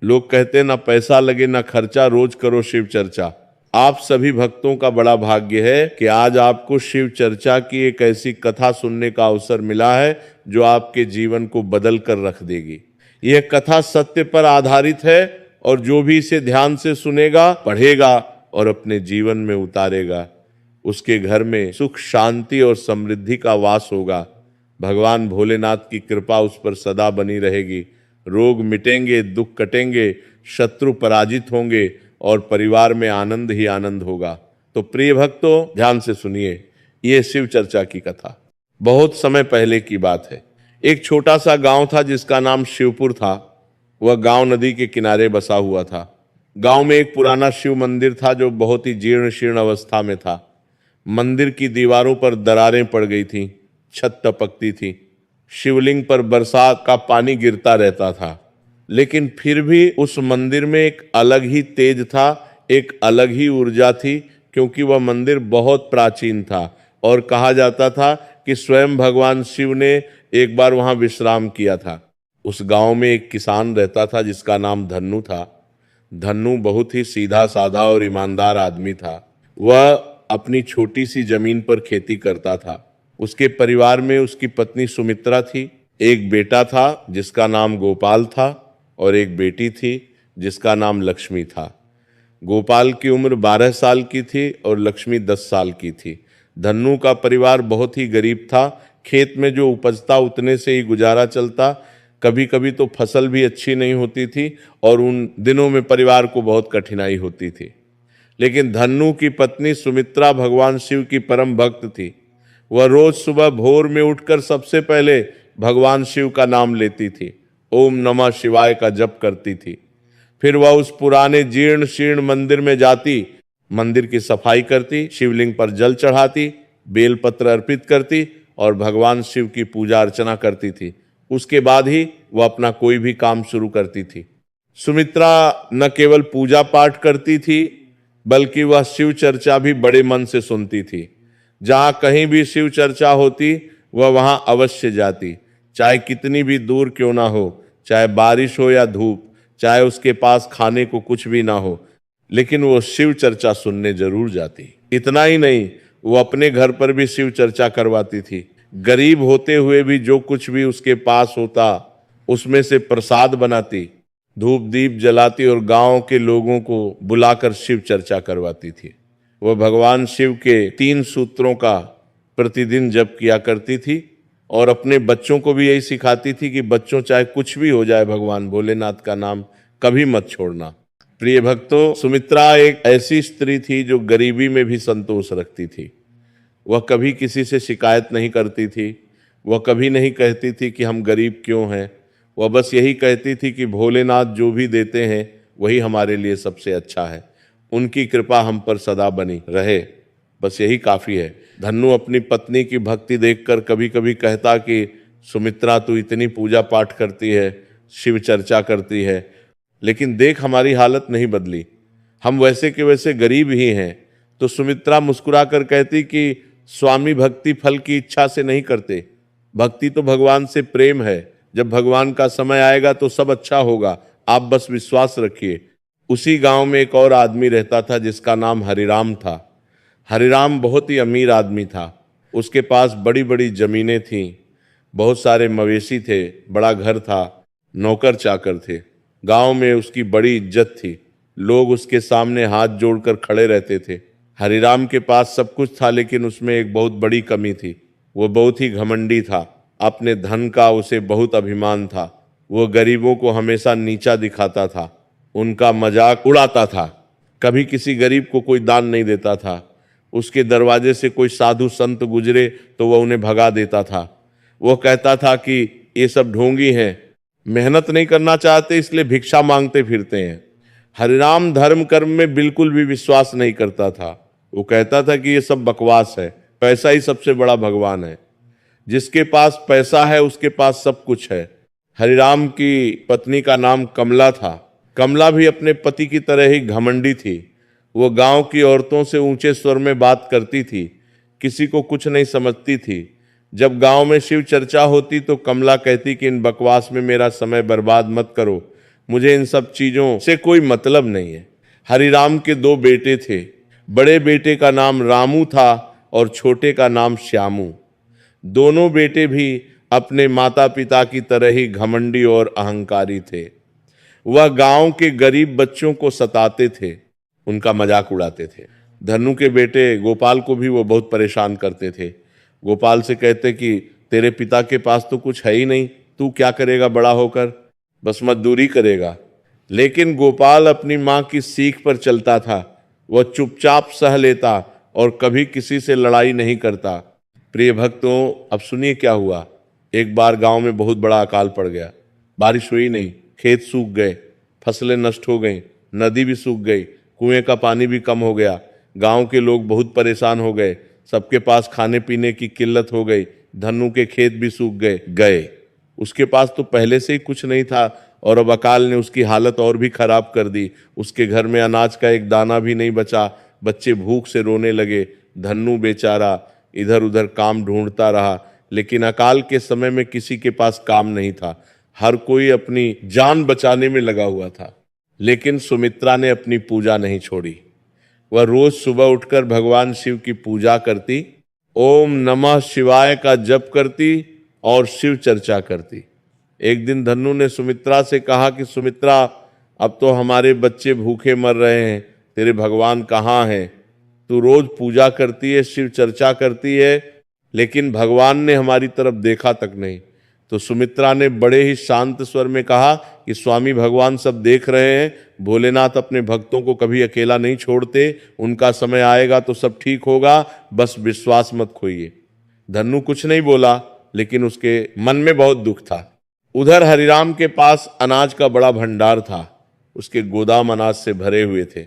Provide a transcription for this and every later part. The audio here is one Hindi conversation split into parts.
लोग कहते ना पैसा लगे ना खर्चा, रोज करो शिव चर्चा। आप सभी भक्तों का बड़ा भाग्य है कि आज आपको शिव चर्चा की एक ऐसी कथा सुनने का अवसर मिला है जो आपके जीवन को बदल कर रख देगी। यह कथा सत्य पर आधारित है और जो भी इसे ध्यान से सुनेगा, पढ़ेगा और अपने जीवन में उतारेगा, उसके घर में सुख, शांति और समृद्धि का वास होगा। भगवान भोलेनाथ की कृपा उस पर सदा बनी रहेगी। रोग मिटेंगे, दुख कटेंगे, शत्रु पराजित होंगे और परिवार में आनंद ही आनंद होगा। तो प्रिय भक्तों, ध्यान से सुनिए ये शिव चर्चा की कथा। बहुत समय पहले की बात है। एक छोटा सा गांव था जिसका नाम शिवपुर था। वह गांव नदी के किनारे बसा हुआ था। गांव में एक पुराना शिव मंदिर था जो बहुत ही जीर्ण शीर्ण अवस्था में था। मंदिर की दीवारों पर दरारें पड़ गई थीं, छत टपकती थी, शिवलिंग पर बरसात का पानी गिरता रहता था। लेकिन फिर भी उस मंदिर में एक अलग ही तेज था, एक अलग ही ऊर्जा थी, क्योंकि वह मंदिर बहुत प्राचीन था और कहा जाता था कि स्वयं भगवान शिव ने एक बार वहां विश्राम किया था। उस गांव में एक किसान रहता था जिसका नाम धन्नू था। धन्नू बहुत ही सीधा साधा और ईमानदार आदमी था। वह अपनी छोटी सी जमीन पर खेती करता था। उसके परिवार में उसकी पत्नी सुमित्रा थी, एक बेटा था जिसका नाम गोपाल था और एक बेटी थी जिसका नाम लक्ष्मी था। गोपाल की उम्र 12 साल की थी और लक्ष्मी 10 साल की थी। धन्नू का परिवार बहुत ही गरीब था। खेत में जो उपजता उतने से ही गुजारा चलता। कभी कभी तो फसल भी अच्छी नहीं होती थी और उन दिनों में परिवार को बहुत कठिनाई होती थी। लेकिन धन्नू की पत्नी सुमित्रा भगवान शिव की परम भक्त थी। वह रोज सुबह भोर में उठकर सबसे पहले भगवान शिव का नाम लेती थी, ओम नमः शिवाय का जप करती थी। फिर वह उस पुराने जीर्ण शीर्ण मंदिर में जाती, मंदिर की सफाई करती, शिवलिंग पर जल चढ़ाती, बेलपत्र अर्पित करती और भगवान शिव की पूजा अर्चना करती थी। उसके बाद ही वह अपना कोई भी काम शुरू करती थी। सुमित्रा न केवल पूजा पाठ करती थी बल्कि वह शिव चर्चा भी बड़े मन से सुनती थी। जहां कहीं भी शिव चर्चा होती वह वहां अवश्य जाती, चाहे कितनी भी दूर क्यों ना हो, चाहे बारिश हो या धूप, चाहे उसके पास खाने को कुछ भी ना हो, लेकिन वो शिव चर्चा सुनने जरूर जाती। इतना ही नहीं, वो अपने घर पर भी शिव चर्चा करवाती थी। गरीब होते हुए भी जो कुछ भी उसके पास होता उसमें से प्रसाद बनाती, धूप दीप जलाती और गांव के लोगों को बुलाकर शिव चर्चा करवाती थी। वह भगवान शिव के 3 सूत्रों का प्रतिदिन जप किया करती थी और अपने बच्चों को भी यही सिखाती थी कि बच्चों चाहे कुछ भी हो जाए, भगवान भोलेनाथ का नाम कभी मत छोड़ना। प्रिय भक्तों, सुमित्रा एक ऐसी स्त्री थी जो गरीबी में भी संतोष रखती थी। वह कभी किसी से शिकायत नहीं करती थी। वह कभी नहीं कहती थी कि हम गरीब क्यों हैं। वह बस यही कहती थी कि भोलेनाथ जो भी देते हैं वही हमारे लिए सबसे अच्छा है, उनकी कृपा हम पर सदा बनी रहे, बस यही काफ़ी है। धन्नू अपनी पत्नी की भक्ति देखकर कभी कभी कहता कि सुमित्रा, तू इतनी पूजा पाठ करती है, शिव चर्चा करती है, लेकिन देख हमारी हालत नहीं बदली, हम वैसे के वैसे गरीब ही हैं। तो सुमित्रा मुस्कुरा कर कहती कि स्वामी भक्ति फल की इच्छा से नहीं करते, भक्ति तो भगवान से प्रेम है। जब भगवान का समय आएगा तो सब अच्छा होगा, आप बस विश्वास रखिए। उसी गांव में एक और आदमी रहता था जिसका नाम हरिराम था। हरिराम बहुत ही अमीर आदमी था। उसके पास बड़ी बड़ी जमीनें थीं, बहुत सारे मवेशी थे, बड़ा घर था, नौकर चाकर थे। गांव में उसकी बड़ी इज्जत थी, लोग उसके सामने हाथ जोड़कर खड़े रहते थे। हरिराम के पास सब कुछ था, लेकिन उसमें एक बहुत बड़ी कमी थी। वो बहुत ही घमंडी था। अपने धन का उसे बहुत अभिमान था। वो गरीबों को हमेशा नीचा दिखाता था, उनका मजाक उड़ाता था। कभी किसी गरीब को कोई दान नहीं देता था। उसके दरवाजे से कोई साधु संत गुजरे तो वह उन्हें भगा देता था। वो कहता था कि ये सब ढोंगी हैं, मेहनत नहीं करना चाहते इसलिए भिक्षा मांगते फिरते हैं। हरिराम धर्म कर्म में बिल्कुल भी विश्वास नहीं करता था। वो कहता था कि ये सब बकवास है, पैसा ही सबसे बड़ा भगवान है, जिसके पास पैसा है उसके पास सब कुछ है। हरिराम की पत्नी का नाम कमला था। कमला भी अपने पति की तरह ही घमंडी थी। वो गांव की औरतों से ऊंचे स्वर में बात करती थी, किसी को कुछ नहीं समझती थी। जब गांव में शिव चर्चा होती तो कमला कहती कि इन बकवास में मेरा समय बर्बाद मत करो, मुझे इन सब चीजों से कोई मतलब नहीं है। हरिराम के 2 बेटे थे। बड़े बेटे का नाम रामू था और छोटे का नाम श्यामू। दोनों बेटे भी अपने माता पिता की तरह ही घमंडी और अहंकारी थे। वह गांव के गरीब बच्चों को सताते थे, उनका मजाक उड़ाते थे। धन्नु के बेटे गोपाल को भी वो बहुत परेशान करते थे। गोपाल से कहते कि तेरे पिता के पास तो कुछ है ही नहीं, तू क्या करेगा बड़ा होकर, बस मजदूरी करेगा। लेकिन गोपाल अपनी माँ की सीख पर चलता था। वह चुपचाप सह लेता और कभी किसी से लड़ाई नहीं करता। प्रिय भक्तों, अब सुनिए क्या हुआ। एक बार गांव में बहुत बड़ा अकाल पड़ गया। बारिश हुई नहीं, खेत सूख गए, फसलें नष्ट हो गईं, नदी भी सूख गई, कुएं का पानी भी कम हो गया। गांव के लोग बहुत परेशान हो गए, सबके पास खाने पीने की किल्लत हो गई। धन्नु के खेत भी सूख गए। उसके पास तो पहले से ही कुछ नहीं था और अब अकाल ने उसकी हालत और भी खराब कर दी। उसके घर में अनाज का एक दाना भी नहीं बचा। बच्चे भूख से रोने लगे। धन्नु बेचारा इधर उधर काम ढूंढता रहा, लेकिन अकाल के समय में किसी के पास काम नहीं था। हर कोई अपनी जान बचाने में लगा हुआ था। लेकिन सुमित्रा ने अपनी पूजा नहीं छोड़ी। वह रोज सुबह उठकर भगवान शिव की पूजा करती, ओम नमः शिवाय का जप करती और शिव चर्चा करती। एक दिन धन्नु ने सुमित्रा से कहा कि सुमित्रा, अब तो हमारे बच्चे भूखे मर रहे हैं, तेरे भगवान कहाँ हैं? तू रोज पूजा करती है, शिव चर्चा करती है, लेकिन भगवान ने हमारी तरफ देखा तक नहीं। तो सुमित्रा ने बड़े ही शांत स्वर में कहा कि स्वामी भगवान सब देख रहे हैं। भोलेनाथ अपने भक्तों को कभी अकेला नहीं छोड़ते, उनका समय आएगा तो सब ठीक होगा, बस विश्वास मत खोइए। धन्नु कुछ नहीं बोला, लेकिन उसके मन में बहुत दुख था। उधर हरिराम के पास अनाज का बड़ा भंडार था। उसके गोदाम अनाज से भरे हुए थे।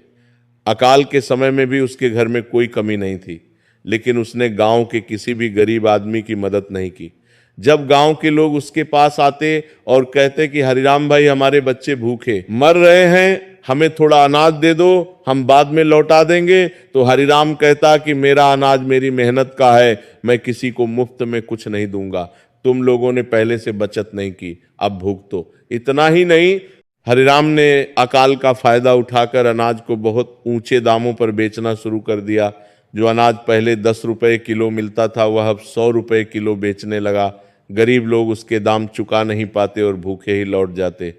अकाल के समय में भी उसके घर में कोई कमी नहीं थी, लेकिन उसने गांव के किसी भी गरीब आदमी की मदद नहीं की। जब गांव के लोग उसके पास आते और कहते कि हरिराम भाई, हमारे बच्चे भूखे मर रहे हैं, हमें थोड़ा अनाज दे दो, हम बाद में लौटा देंगे, तो हरिराम कहता कि मेरा अनाज मेरी मेहनत का है, मैं किसी को मुफ्त में कुछ नहीं दूंगा। तुम लोगों ने पहले से बचत नहीं की, अब भुगतो। इतना ही नहीं, हरिराम ने अकाल का फायदा उठाकर अनाज को बहुत ऊंचे दामों पर बेचना शुरू कर दिया। जो अनाज पहले 10 रुपए किलो मिलता था, वह अब 100 रुपए किलो बेचने लगा। गरीब लोग उसके दाम चुका नहीं पाते और भूखे ही लौट जाते।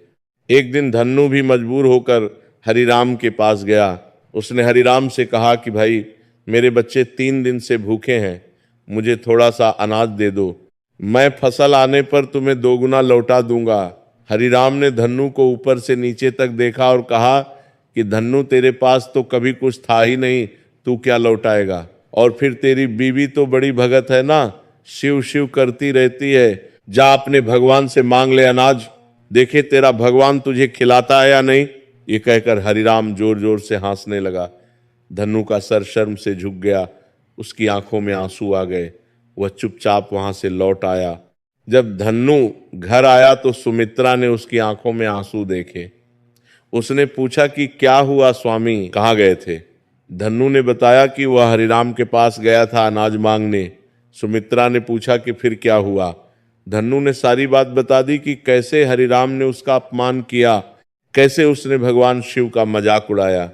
एक दिन धन्नु भी मजबूर होकर हरिराम के पास गया। उसने हरिराम से कहा कि भाई, मेरे बच्चे 3 दिन से भूखे हैं, मुझे थोड़ा सा अनाज दे दो, मैं फसल आने पर तुम्हें 2 गुना लौटा दूंगा। हरिराम ने धन्नु को ऊपर से नीचे तक देखा और कहा कि धन्नु, तेरे पास तो कभी कुछ था ही नहीं, तू क्या लौटाएगा? और फिर तेरी बीवी तो बड़ी भगत है ना, शिव शिव करती रहती है, जा अपने भगवान से मांग ले अनाज, देखे तेरा भगवान तुझे खिलाता है या नहीं। ये कहकर हरिराम जोर जोर से हंसने लगा। धन्नु का सर शर्म से झुक गया, उसकी आंखों में आंसू आ गए। वह चुपचाप वहां से लौट आया। जब धन्नु घर आया तो सुमित्रा ने उसकी आंखों में आंसू देखे। उसने पूछा कि क्या हुआ स्वामी, कहाँ गए थे? धन्नु ने बताया कि वह हरिराम के पास गया था अनाज मांगने। सुमित्रा ने पूछा कि फिर क्या हुआ? धन्नु ने सारी बात बता दी कि कैसे हरिराम ने उसका अपमान किया, कैसे उसने भगवान शिव का मजाक उड़ाया।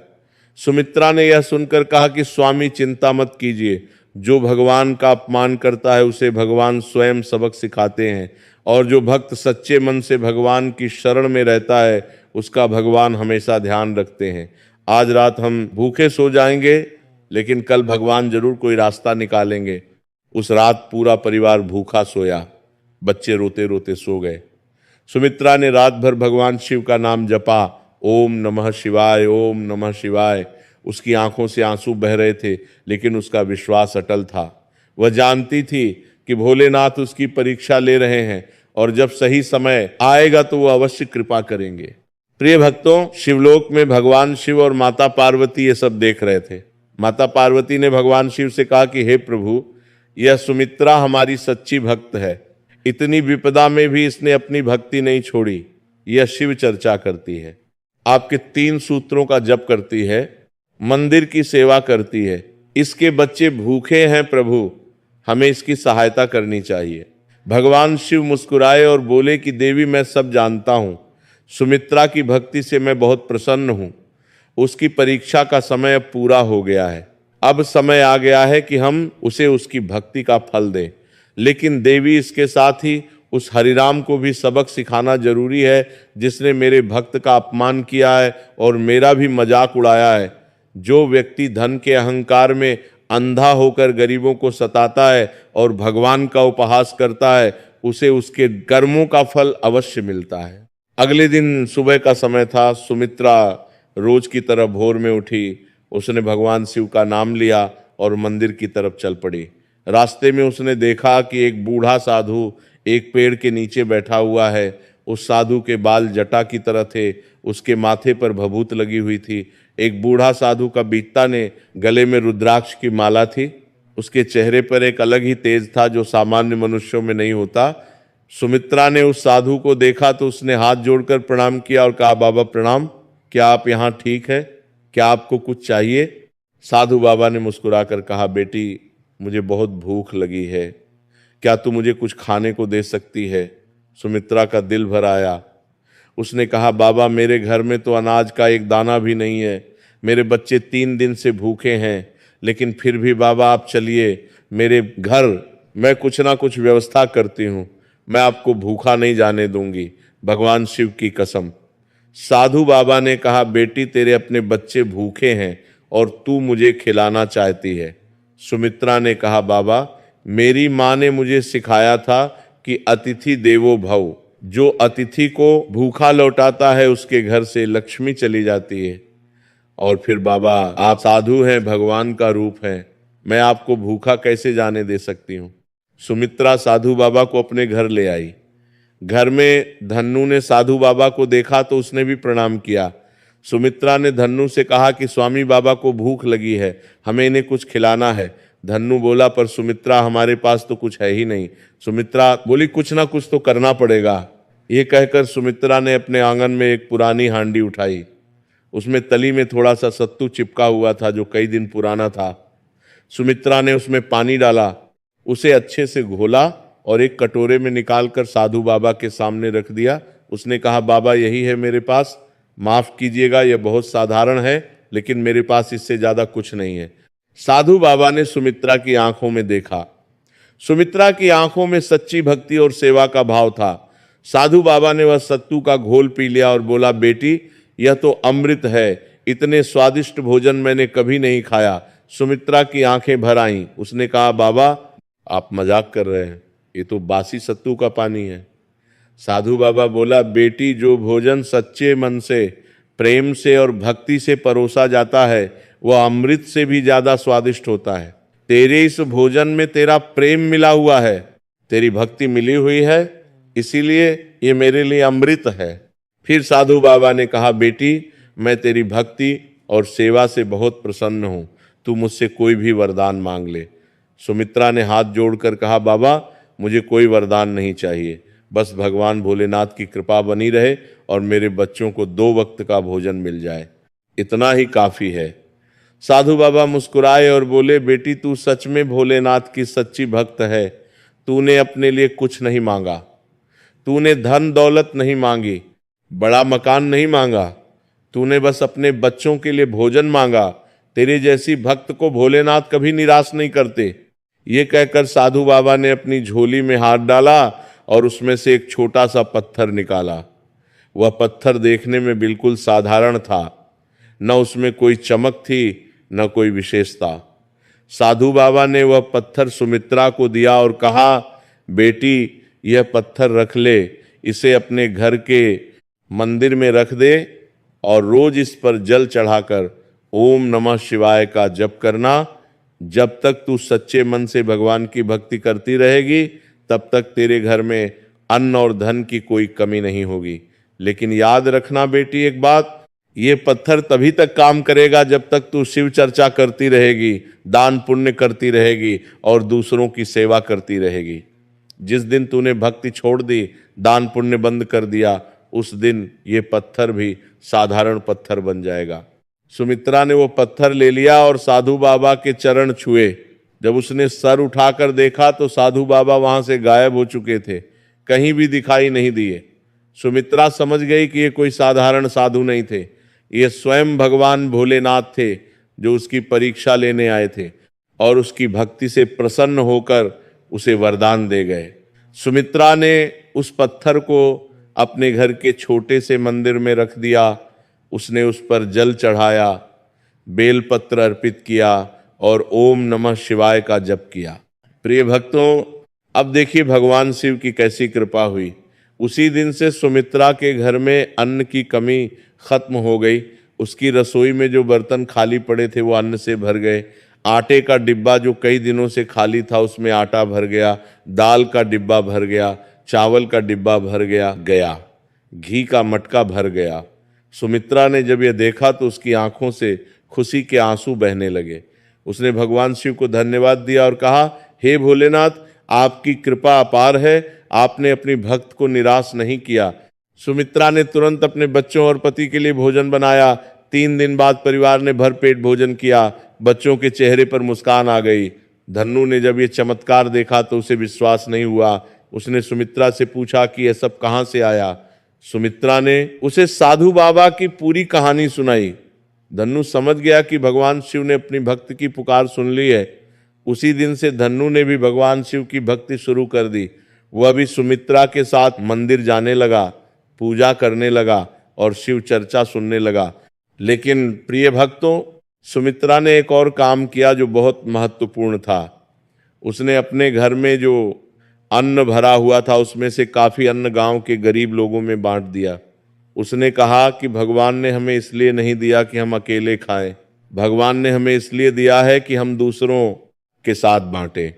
सुमित्रा ने यह सुनकर कहा कि स्वामी चिंता मत कीजिए, जो भगवान का अपमान करता है उसे भगवान स्वयं सबक सिखाते हैं, और जो भक्त सच्चे मन से भगवान की शरण में रहता है उसका भगवान हमेशा ध्यान रखते हैं। आज रात हम भूखे सो जाएंगे, लेकिन कल भगवान जरूर कोई रास्ता निकालेंगे। उस रात पूरा परिवार भूखा सोया, बच्चे रोते रोते सो गए। सुमित्रा ने रात भर भगवान शिव का नाम जपा, ओम नमः शिवाय, ओम नमः शिवाय। उसकी आंखों से आंसू बह रहे थे, लेकिन उसका विश्वास अटल था। वह जानती थी कि भोलेनाथ उसकी परीक्षा ले रहे हैं और जब सही समय आएगा तो वह अवश्य कृपा करेंगे। प्रिय भक्तों, शिवलोक में भगवान शिव और माता पार्वती ये सब देख रहे थे। माता पार्वती ने भगवान शिव से कहा कि हे प्रभु, यह सुमित्रा हमारी सच्ची भक्त है, इतनी विपदा में भी इसने अपनी भक्ति नहीं छोड़ी। यह शिव चर्चा करती है, आपके 3 सूत्रों का जप करती है, मंदिर की सेवा करती है। इसके बच्चे भूखे हैं प्रभु, हमें इसकी सहायता करनी चाहिए। भगवान शिव मुस्कुराए और बोले कि देवी, मैं सब जानता हूं, सुमित्रा की भक्ति से मैं बहुत प्रसन्न हूँ। उसकी परीक्षा का समय अब पूरा हो गया है। अब समय आ गया है कि हम उसे उसकी भक्ति का फल दें। लेकिन देवी, इसके साथ ही उस हरिराम को भी सबक सिखाना जरूरी है, जिसने मेरे भक्त का अपमान किया है और मेरा भी मजाक उड़ाया है। जो व्यक्ति धन के अहंकार में अंधा होकर गरीबों को सताता है और भगवान का उपहास करता है, उसे उसके कर्मों का फल अवश्य मिलता है। अगले दिन सुबह का समय था। सुमित्रा रोज की तरह भोर में उठी। उसने भगवान शिव का नाम लिया और मंदिर की तरफ चल पड़ी। रास्ते में उसने देखा कि एक बूढ़ा साधु एक पेड़ के नीचे बैठा हुआ है। उस साधु के बाल जटा की तरह थे, उसके माथे पर भभूत लगी हुई थी। एक बूढ़ा साधु का बीता ने गले में रुद्राक्ष की माला थी। उसके चेहरे पर एक अलग ही तेज था जो सामान्य मनुष्यों में नहीं होता। सुमित्रा ने उस साधु को देखा तो उसने हाथ जोड़कर प्रणाम किया और कहा, बाबा प्रणाम, क्या आप यहाँ ठीक है? क्या आपको कुछ चाहिए? साधु बाबा ने मुस्कुराकर कहा, बेटी मुझे बहुत भूख लगी है, क्या तू मुझे कुछ खाने को दे सकती है? सुमित्रा का दिल भर आया। उसने कहा, बाबा मेरे घर में तो अनाज का एक दाना भी नहीं है, मेरे बच्चे 3 दिन से भूखे हैं, लेकिन फिर भी बाबा आप चलिए मेरे घर, मैं कुछ ना कुछ व्यवस्था करती हूँ, मैं आपको भूखा नहीं जाने दूंगी, भगवान शिव की कसम। साधु बाबा ने कहा, बेटी तेरे अपने बच्चे भूखे हैं और तू मुझे खिलाना चाहती है। सुमित्रा ने कहा, बाबा मेरी माँ ने मुझे सिखाया था कि अतिथि देवो भव, जो अतिथि को भूखा लौटाता है उसके घर से लक्ष्मी चली जाती है। और फिर बाबा आप साधु हैं, भगवान का रूप है, मैं आपको भूखा कैसे जाने दे सकती हूँ। सुमित्रा साधु बाबा को अपने घर ले आई। घर में धन्नु ने साधु बाबा को देखा तो उसने भी प्रणाम किया। सुमित्रा ने धन्नु से कहा कि स्वामी बाबा को भूख लगी है, हमें इन्हें कुछ खिलाना है। धन्नु बोला, पर सुमित्रा हमारे पास तो कुछ है ही नहीं। सुमित्रा बोली, कुछ ना कुछ तो करना पड़ेगा। ये कहकर सुमित्रा ने अपने आंगन में एक पुरानी हांडी उठाई। उसमें तली में थोड़ा सा सत्तू चिपका हुआ था जो कई दिन पुराना था। सुमित्रा ने उसमें पानी डाला, उसे अच्छे से घोला और एक कटोरे में निकालकर साधु बाबा के सामने रख दिया। उसने कहा, बाबा यही है मेरे पास, माफ कीजिएगा यह बहुत साधारण है, लेकिन मेरे पास इससे ज्यादा कुछ नहीं है। साधु बाबा ने सुमित्रा की आंखों में देखा। सुमित्रा की आंखों में सच्ची भक्ति और सेवा का भाव था। साधु बाबा ने वह सत्तू का घोल पी लिया और बोला, बेटी यह तो अमृत है, इतने स्वादिष्ट भोजन मैंने कभी नहीं खाया। सुमित्रा की आंखें भर आईं। उसने कहा, बाबा आप मजाक कर रहे हैं, ये तो बासी सत्तू का पानी है। साधु बाबा बोला, बेटी जो भोजन सच्चे मन से, प्रेम से और भक्ति से परोसा जाता है वह अमृत से भी ज्यादा स्वादिष्ट होता है। तेरे इस भोजन में तेरा प्रेम मिला हुआ है, तेरी भक्ति मिली हुई है, इसीलिए ये मेरे लिए अमृत है। फिर साधु बाबा ने कहा, बेटी मैं तेरी भक्ति और सेवा से बहुत प्रसन्न हूँ, तू मुझसे कोई भी वरदान मांग ले। सुमित्रा ने हाथ जोड़कर कहा, बाबा मुझे कोई वरदान नहीं चाहिए, बस भगवान भोलेनाथ की कृपा बनी रहे और मेरे बच्चों को 2 वक्त का भोजन मिल जाए, इतना ही काफी है। साधु बाबा मुस्कुराए और बोले, बेटी तू सच में भोलेनाथ की सच्ची भक्त है। तूने अपने लिए कुछ नहीं मांगा, तूने धन दौलत नहीं मांगी, बड़ा मकान नहीं मांगा, तूने बस अपने बच्चों के लिए भोजन मांगा। तेरे जैसी भक्त को भोलेनाथ कभी निराश नहीं करते। ये कहकर साधु बाबा ने अपनी झोली में हाथ डाला और उसमें से एक छोटा सा पत्थर निकाला। वह पत्थर देखने में बिल्कुल साधारण था, न उसमें कोई चमक थी न कोई विशेषता। साधु बाबा ने वह पत्थर सुमित्रा को दिया और कहा, बेटी यह पत्थर रख ले, इसे अपने घर के मंदिर में रख दे और रोज इस पर जल चढ़ाकर ओम नमः शिवाय का जप करना। जब तक तू सच्चे मन से भगवान की भक्ति करती रहेगी तब तक तेरे घर में अन्न और धन की कोई कमी नहीं होगी। लेकिन याद रखना बेटी एक बात, ये पत्थर तभी तक काम करेगा जब तक तू शिव चर्चा करती रहेगी, दान पुण्य करती रहेगी और दूसरों की सेवा करती रहेगी। जिस दिन तूने भक्ति छोड़ दी, दान पुण्य बंद कर दिया, उस दिन ये पत्थर भी साधारण पत्थर बन जाएगा। सुमित्रा ने वो पत्थर ले लिया और साधु बाबा के चरण छुए। जब उसने सर उठाकर देखा तो साधु बाबा वहां से गायब हो चुके थे, कहीं भी दिखाई नहीं दिए। सुमित्रा समझ गई कि ये कोई साधारण साधु नहीं थे, ये स्वयं भगवान भोलेनाथ थे जो उसकी परीक्षा लेने आए थे, और उसकी भक्ति से प्रसन्न होकर उसे वरदान दे गए। सुमित्रा ने उस पत्थर को अपने घर के छोटे से मंदिर में रख दिया। उसने उस पर जल चढ़ाया, बेलपत्र अर्पित किया और ओम नमः शिवाय का जप किया। प्रिय भक्तों, अब देखिए भगवान शिव की कैसी कृपा हुई। उसी दिन से सुमित्रा के घर में अन्न की कमी खत्म हो गई। उसकी रसोई में जो बर्तन खाली पड़े थे वो अन्न से भर गए। आटे का डिब्बा जो कई दिनों से खाली था उसमें आटा भर गया, दाल का डिब्बा भर गया, चावल का डिब्बा भर गया, घी का मटका भर गया। सुमित्रा ने जब यह देखा तो उसकी आंखों से खुशी के आंसू बहने लगे। उसने भगवान शिव को धन्यवाद दिया और कहा, हे भोलेनाथ, आपकी कृपा अपार है, आपने अपनी भक्त को निराश नहीं किया। सुमित्रा ने तुरंत अपने बच्चों और पति के लिए भोजन बनाया। 3 दिन बाद परिवार ने भरपेट भोजन किया। बच्चों के चेहरे पर मुस्कान आ गई। धन्नु ने जब ये चमत्कार देखा तो उसे विश्वास नहीं हुआ। उसने सुमित्रा से पूछा कि यह सब कहाँ से आया। सुमित्रा ने उसे साधु बाबा की पूरी कहानी सुनाई। धन्नु समझ गया कि भगवान शिव ने अपनी भक्त की पुकार सुन ली है। उसी दिन से धन्नु ने भी भगवान शिव की भक्ति शुरू कर दी। वह भी सुमित्रा के साथ मंदिर जाने लगा, पूजा करने लगा और शिव चर्चा सुनने लगा। लेकिन प्रिय भक्तों, सुमित्रा ने एक और काम किया जो बहुत महत्वपूर्ण था। उसने अपने घर में जो अन्न भरा हुआ था उसमें से काफी अन्न गांव के गरीब लोगों में बांट दिया। उसने कहा कि भगवान ने हमें इसलिए नहीं दिया कि हम अकेले खाएं, भगवान ने हमें इसलिए दिया है कि हम दूसरों के साथ बांटें।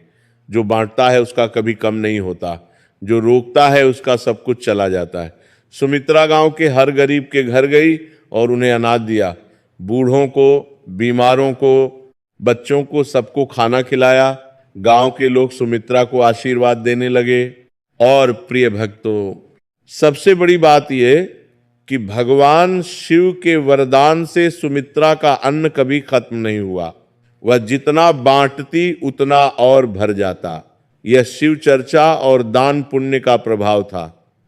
जो बांटता है उसका कभी कम नहीं होता, जो रोकता है उसका सब कुछ चला जाता है। सुमित्रा गांव के हर गरीब के घर गई और उन्हें अनाज दिया। बूढ़ों को, बीमारों को, बच्चों को, सबको खाना खिलाया। गांव के लोग सुमित्रा को आशीर्वाद देने लगे। और प्रिय भक्तों, सबसे बड़ी बात यह कि भगवान शिव के वरदान से सुमित्रा का अन्न कभी खत्म नहीं हुआ। वह जितना बांटती उतना और भर जाता। यह शिव चर्चा और दान पुण्य का प्रभाव था।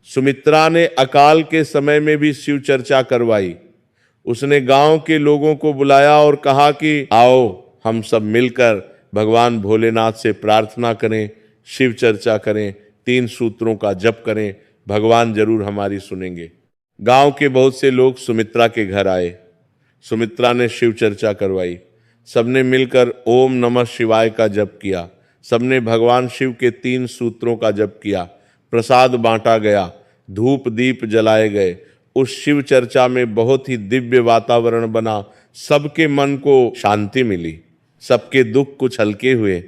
सुमित्रा ने अकाल के समय में भी शिव चर्चा करवाई। उसने गांव के लोगों को बुलाया और कहा कि आओ हम सब मिलकर भगवान भोलेनाथ से प्रार्थना करें, शिव चर्चा करें, 3 सूत्रों का जप करें, भगवान जरूर हमारी सुनेंगे। गांव के बहुत से लोग सुमित्रा के घर आए। सुमित्रा ने शिव चर्चा करवाई। सबने मिलकर ओम नमः शिवाय का जप किया। सबने भगवान शिव के 3 सूत्रों का जप किया। प्रसाद बांटा गया, धूप दीप जलाए गए। उस शिव चर्चा में बहुत ही दिव्य वातावरण बना। सबके मन को शांति मिली, सबके दुख कुछ हल्के हुए।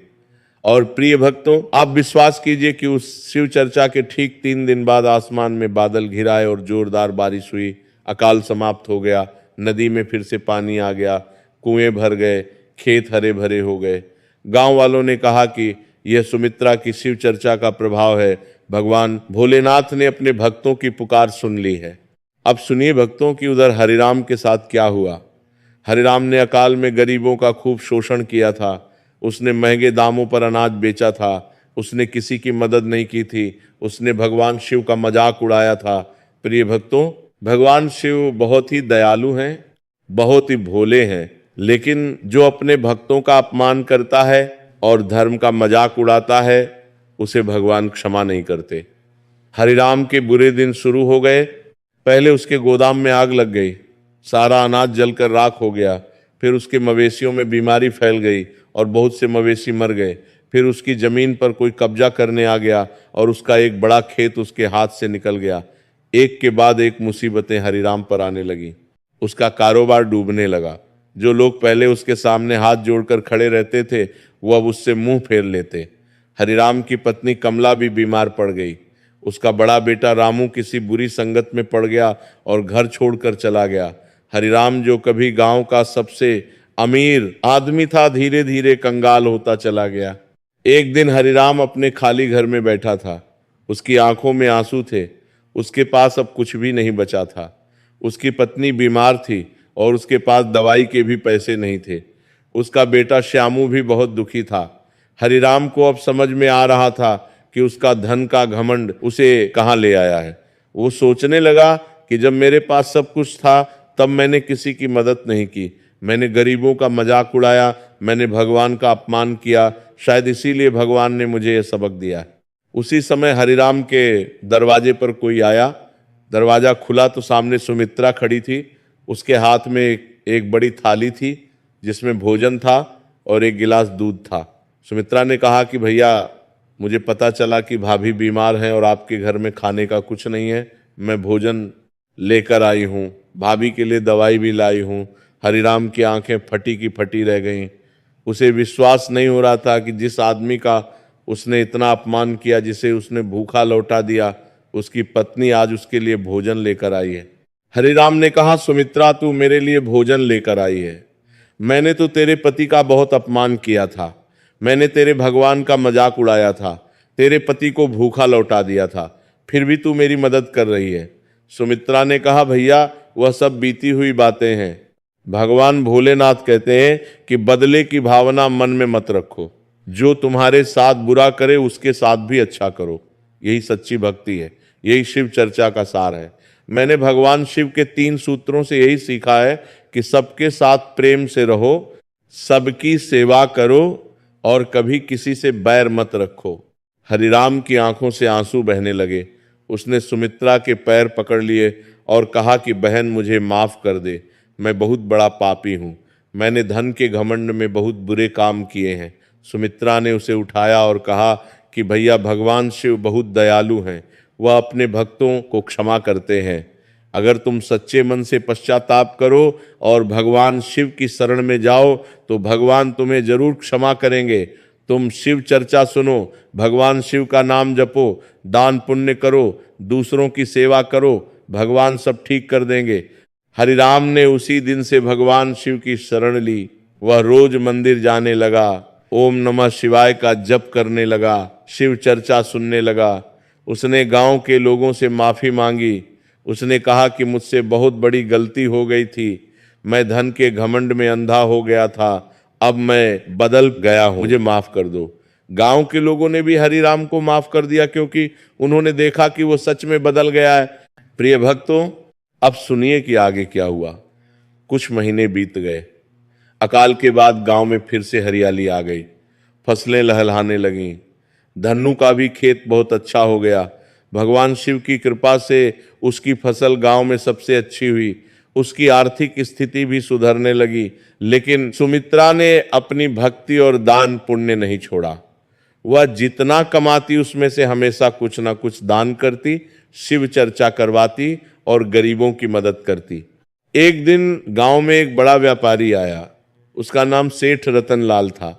और प्रिय भक्तों, आप विश्वास कीजिए कि उस शिव चर्चा के ठीक 3 दिन बाद आसमान में बादल घिराए और जोरदार बारिश हुई। अकाल समाप्त हो गया, नदी में फिर से पानी आ गया, कुएं भर गए, खेत हरे भरे हो गए। गांव वालों ने कहा कि यह सुमित्रा की शिव चर्चा का प्रभाव है, भगवान भोलेनाथ ने अपने भक्तों की पुकार सुन ली है। अब सुनिए भक्तों कि उधर हरिराम के साथ क्या हुआ। हरिराम ने अकाल में गरीबों का खूब शोषण किया था। उसने महंगे दामों पर अनाज बेचा था। उसने किसी की मदद नहीं की थी। उसने भगवान शिव का मजाक उड़ाया था। प्रिय भक्तों, भगवान शिव बहुत ही दयालु हैं, बहुत ही भोले हैं, लेकिन जो अपने भक्तों का अपमान करता है और धर्म का मजाक उड़ाता है उसे भगवान क्षमा नहीं करते। हरिराम के बुरे दिन शुरू हो गए। पहले उसके गोदाम में आग लग गई, सारा अनाज जलकर राख हो गया। फिर उसके मवेशियों में बीमारी फैल गई और बहुत से मवेशी मर गए। फिर उसकी जमीन पर कोई कब्जा करने आ गया और उसका एक बड़ा खेत उसके हाथ से निकल गया। एक के बाद एक मुसीबतें हरिराम पर आने लगी। उसका कारोबार डूबने लगा। जो लोग पहले उसके सामने हाथ जोड़कर खड़े रहते थे वो अब उससे मुंह फेर लेते। हरिराम की पत्नी कमला भी बीमार पड़ गई। उसका बड़ा बेटा रामू किसी बुरी संगत में पड़ गया और घर छोड़कर चला गया। हरिराम जो कभी गांव का सबसे अमीर आदमी था, धीरे धीरे कंगाल होता चला गया। एक दिन हरिराम अपने खाली घर में बैठा था। उसकी आंखों में आंसू थे। उसके पास अब कुछ भी नहीं बचा था। उसकी पत्नी बीमार थी और उसके पास दवाई के भी पैसे नहीं थे। उसका बेटा श्यामू भी बहुत दुखी था। हरिराम को अब समझ में आ रहा था कि उसका धन का घमंड उसे कहाँ ले आया है। वो सोचने लगा कि जब मेरे पास सब कुछ था तब मैंने किसी की मदद नहीं की, मैंने गरीबों का मजाक उड़ाया, मैंने भगवान का अपमान किया, शायद इसीलिए भगवान ने मुझे यह सबक दिया है। उसी समय हरिराम के दरवाजे पर कोई आया। दरवाजा खुला तो सामने सुमित्रा खड़ी थी। उसके हाथ में एक बड़ी थाली थी जिसमें भोजन था और एक गिलास दूध था। सुमित्रा ने कहा कि भैया, मुझे पता चला कि भाभी बीमार हैं और आपके घर में खाने का कुछ नहीं है, मैं भोजन लेकर आई हूँ, भाभी के लिए दवाई भी लाई हूँ। हरिराम की आंखें फटी की फटी रह गईं। उसे विश्वास नहीं हो रहा था कि जिस आदमी का उसने इतना अपमान किया, जिसे उसने भूखा लौटा दिया, उसकी पत्नी आज उसके लिए भोजन लेकर आई है। हरिराम ने कहा, सुमित्रा, तू मेरे लिए भोजन लेकर आई है। मैंने तो तेरे पति का बहुत अपमान किया था, मैंने तेरे भगवान का मजाक उड़ाया था, तेरे पति को भूखा लौटा दिया था, फिर भी तू मेरी मदद कर रही है। सुमित्रा ने कहा, भैया, वह सब बीती हुई बातें हैं। भगवान भोलेनाथ कहते हैं कि बदले की भावना मन में मत रखो, जो तुम्हारे साथ बुरा करे उसके साथ भी अच्छा करो। यही सच्ची भक्ति है, यही शिव चर्चा का सार है। मैंने भगवान शिव के 3 सूत्रों से यही सीखा है कि सबके साथ प्रेम से रहो, सबकी सेवा करो और कभी किसी से बैर मत रखो। हरिराम की आंखों से आंसू बहने लगे। उसने सुमित्रा के पैर पकड़ लिए और कहा कि बहन, मुझे माफ कर दे, मैं बहुत बड़ा पापी हूँ, मैंने धन के घमंड में बहुत बुरे काम किए हैं। सुमित्रा ने उसे उठाया और कहा कि भैया, भगवान शिव बहुत दयालु हैं, वह अपने भक्तों को क्षमा करते हैं। अगर तुम सच्चे मन से पश्चाताप करो और भगवान शिव की शरण में जाओ तो भगवान तुम्हें जरूर क्षमा करेंगे। तुम शिव चर्चा सुनो, भगवान शिव का नाम जपो, दान पुण्य करो, दूसरों की सेवा करो, भगवान सब ठीक कर देंगे। हरिराम ने उसी दिन से भगवान शिव की शरण ली। वह रोज मंदिर जाने लगा, ओम नमः शिवाय का जप करने लगा, शिव चर्चा सुनने लगा। उसने गांव के लोगों से माफी मांगी। उसने कहा कि मुझसे बहुत बड़ी गलती हो गई थी, मैं धन के घमंड में अंधा हो गया था, अब मैं बदल गया हूं, मुझे माफ कर दो। गांव के लोगों ने भी हरिराम को माफ कर दिया क्योंकि उन्होंने देखा कि वो सच में बदल गया है। प्रिय भक्तों, अब सुनिए कि आगे क्या हुआ। कुछ महीने बीत गए। अकाल के बाद गांव में फिर से हरियाली आ गई, फसलें लहलहाने लगीं। धन्नू का भी खेत बहुत अच्छा हो गया। भगवान शिव की कृपा से उसकी फसल गांव में सबसे अच्छी हुई। उसकी आर्थिक स्थिति भी सुधरने लगी। लेकिन सुमित्रा ने अपनी भक्ति और दान पुण्य नहीं छोड़ा। वह जितना कमाती उसमें से हमेशा कुछ ना कुछ दान करती, शिव चर्चा करवाती और गरीबों की मदद करती। एक दिन गांव में एक बड़ा व्यापारी आया। उसका नाम सेठ रतनलाल था।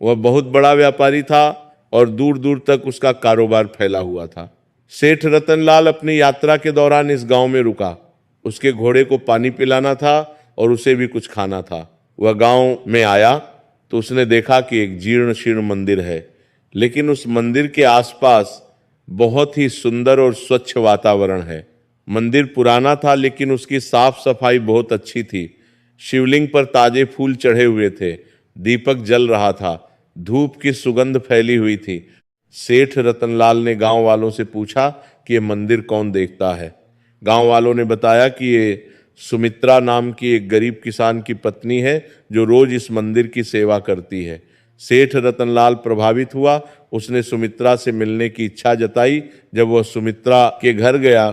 वह बहुत बड़ा व्यापारी था और दूर दूर तक उसका कारोबार फैला हुआ था। सेठ रतनलाल अपनी यात्रा के दौरान इस गांव में रुका। उसके घोड़े को पानी पिलाना था और उसे भी कुछ खाना था। वह गांव में आया तो उसने देखा कि एक जीर्ण शीर्ण मंदिर है, लेकिन उस मंदिर के आसपास बहुत ही सुंदर और स्वच्छ वातावरण है। मंदिर पुराना था लेकिन उसकी साफ सफाई बहुत अच्छी थी। शिवलिंग पर ताजे फूल चढ़े हुए थे, दीपक जल रहा था, धूप की सुगंध फैली हुई थी। सेठ रतनलाल ने गांव वालों से पूछा कि ये मंदिर कौन देखता है। गांव वालों ने बताया कि ये सुमित्रा नाम की एक गरीब किसान की पत्नी है जो रोज इस मंदिर की सेवा करती है। सेठ रतनलाल प्रभावित हुआ। उसने सुमित्रा से मिलने की इच्छा जताई। जब वह सुमित्रा के घर गया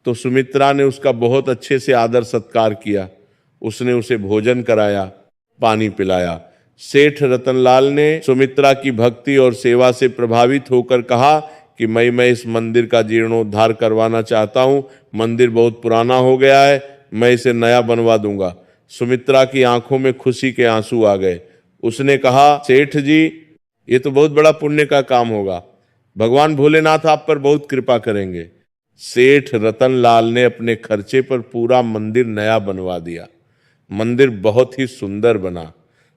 तो सुमित्रा ने उसका बहुत अच्छे से आदर सत्कार किया। उसने उसे भोजन कराया, पानी पिलाया। सेठ रतनलाल ने सुमित्रा की भक्ति और सेवा से प्रभावित होकर कहा कि मैं इस मंदिर का जीर्णोद्धार करवाना चाहता हूँ। मंदिर बहुत पुराना हो गया है, मैं इसे नया बनवा दूंगा। सुमित्रा की आंखों में खुशी के आंसू आ गए। उसने कहा, सेठ जी, ये तो बहुत बड़ा पुण्य का काम होगा, भगवान भोलेनाथ आप पर बहुत कृपा करेंगे। सेठ रतनलाल ने अपने खर्चे पर पूरा मंदिर नया बनवा दिया। मंदिर बहुत ही सुंदर बना,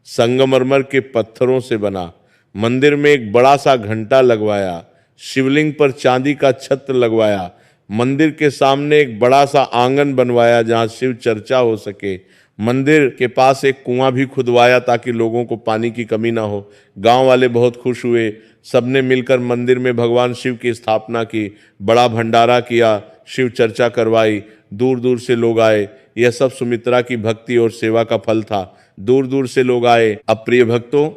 संगमरमर के पत्थरों से बना। मंदिर में एक बड़ा सा घंटा लगवाया, शिवलिंग पर चांदी का छत्र लगवाया। मंदिर के सामने एक बड़ा सा आंगन बनवाया जहां शिव चर्चा हो सके। मंदिर के पास एक कुआं भी खुदवाया ताकि लोगों को पानी की कमी ना हो। गांव वाले बहुत खुश हुए। सबने मिलकर मंदिर में भगवान शिव की स्थापना की, बड़ा भंडारा किया, शिव चर्चा करवाई, दूर दूर से लोग आए। यह सब सुमित्रा की भक्ति और सेवा का फल था। दूर दूर से लोग आए। अब प्रिय भक्तों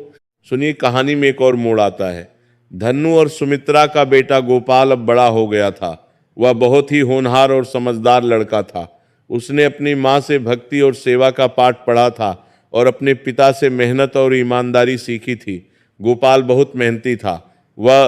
सुनिए, कहानी में एक और मोड़ आता है। धन्नु और सुमित्रा का बेटा गोपाल अब बड़ा हो गया था। वह बहुत ही होनहार और समझदार लड़का था। उसने अपनी माँ से भक्ति और सेवा का पाठ पढ़ा था और अपने पिता से मेहनत और ईमानदारी सीखी थी। गोपाल बहुत मेहनती था। वह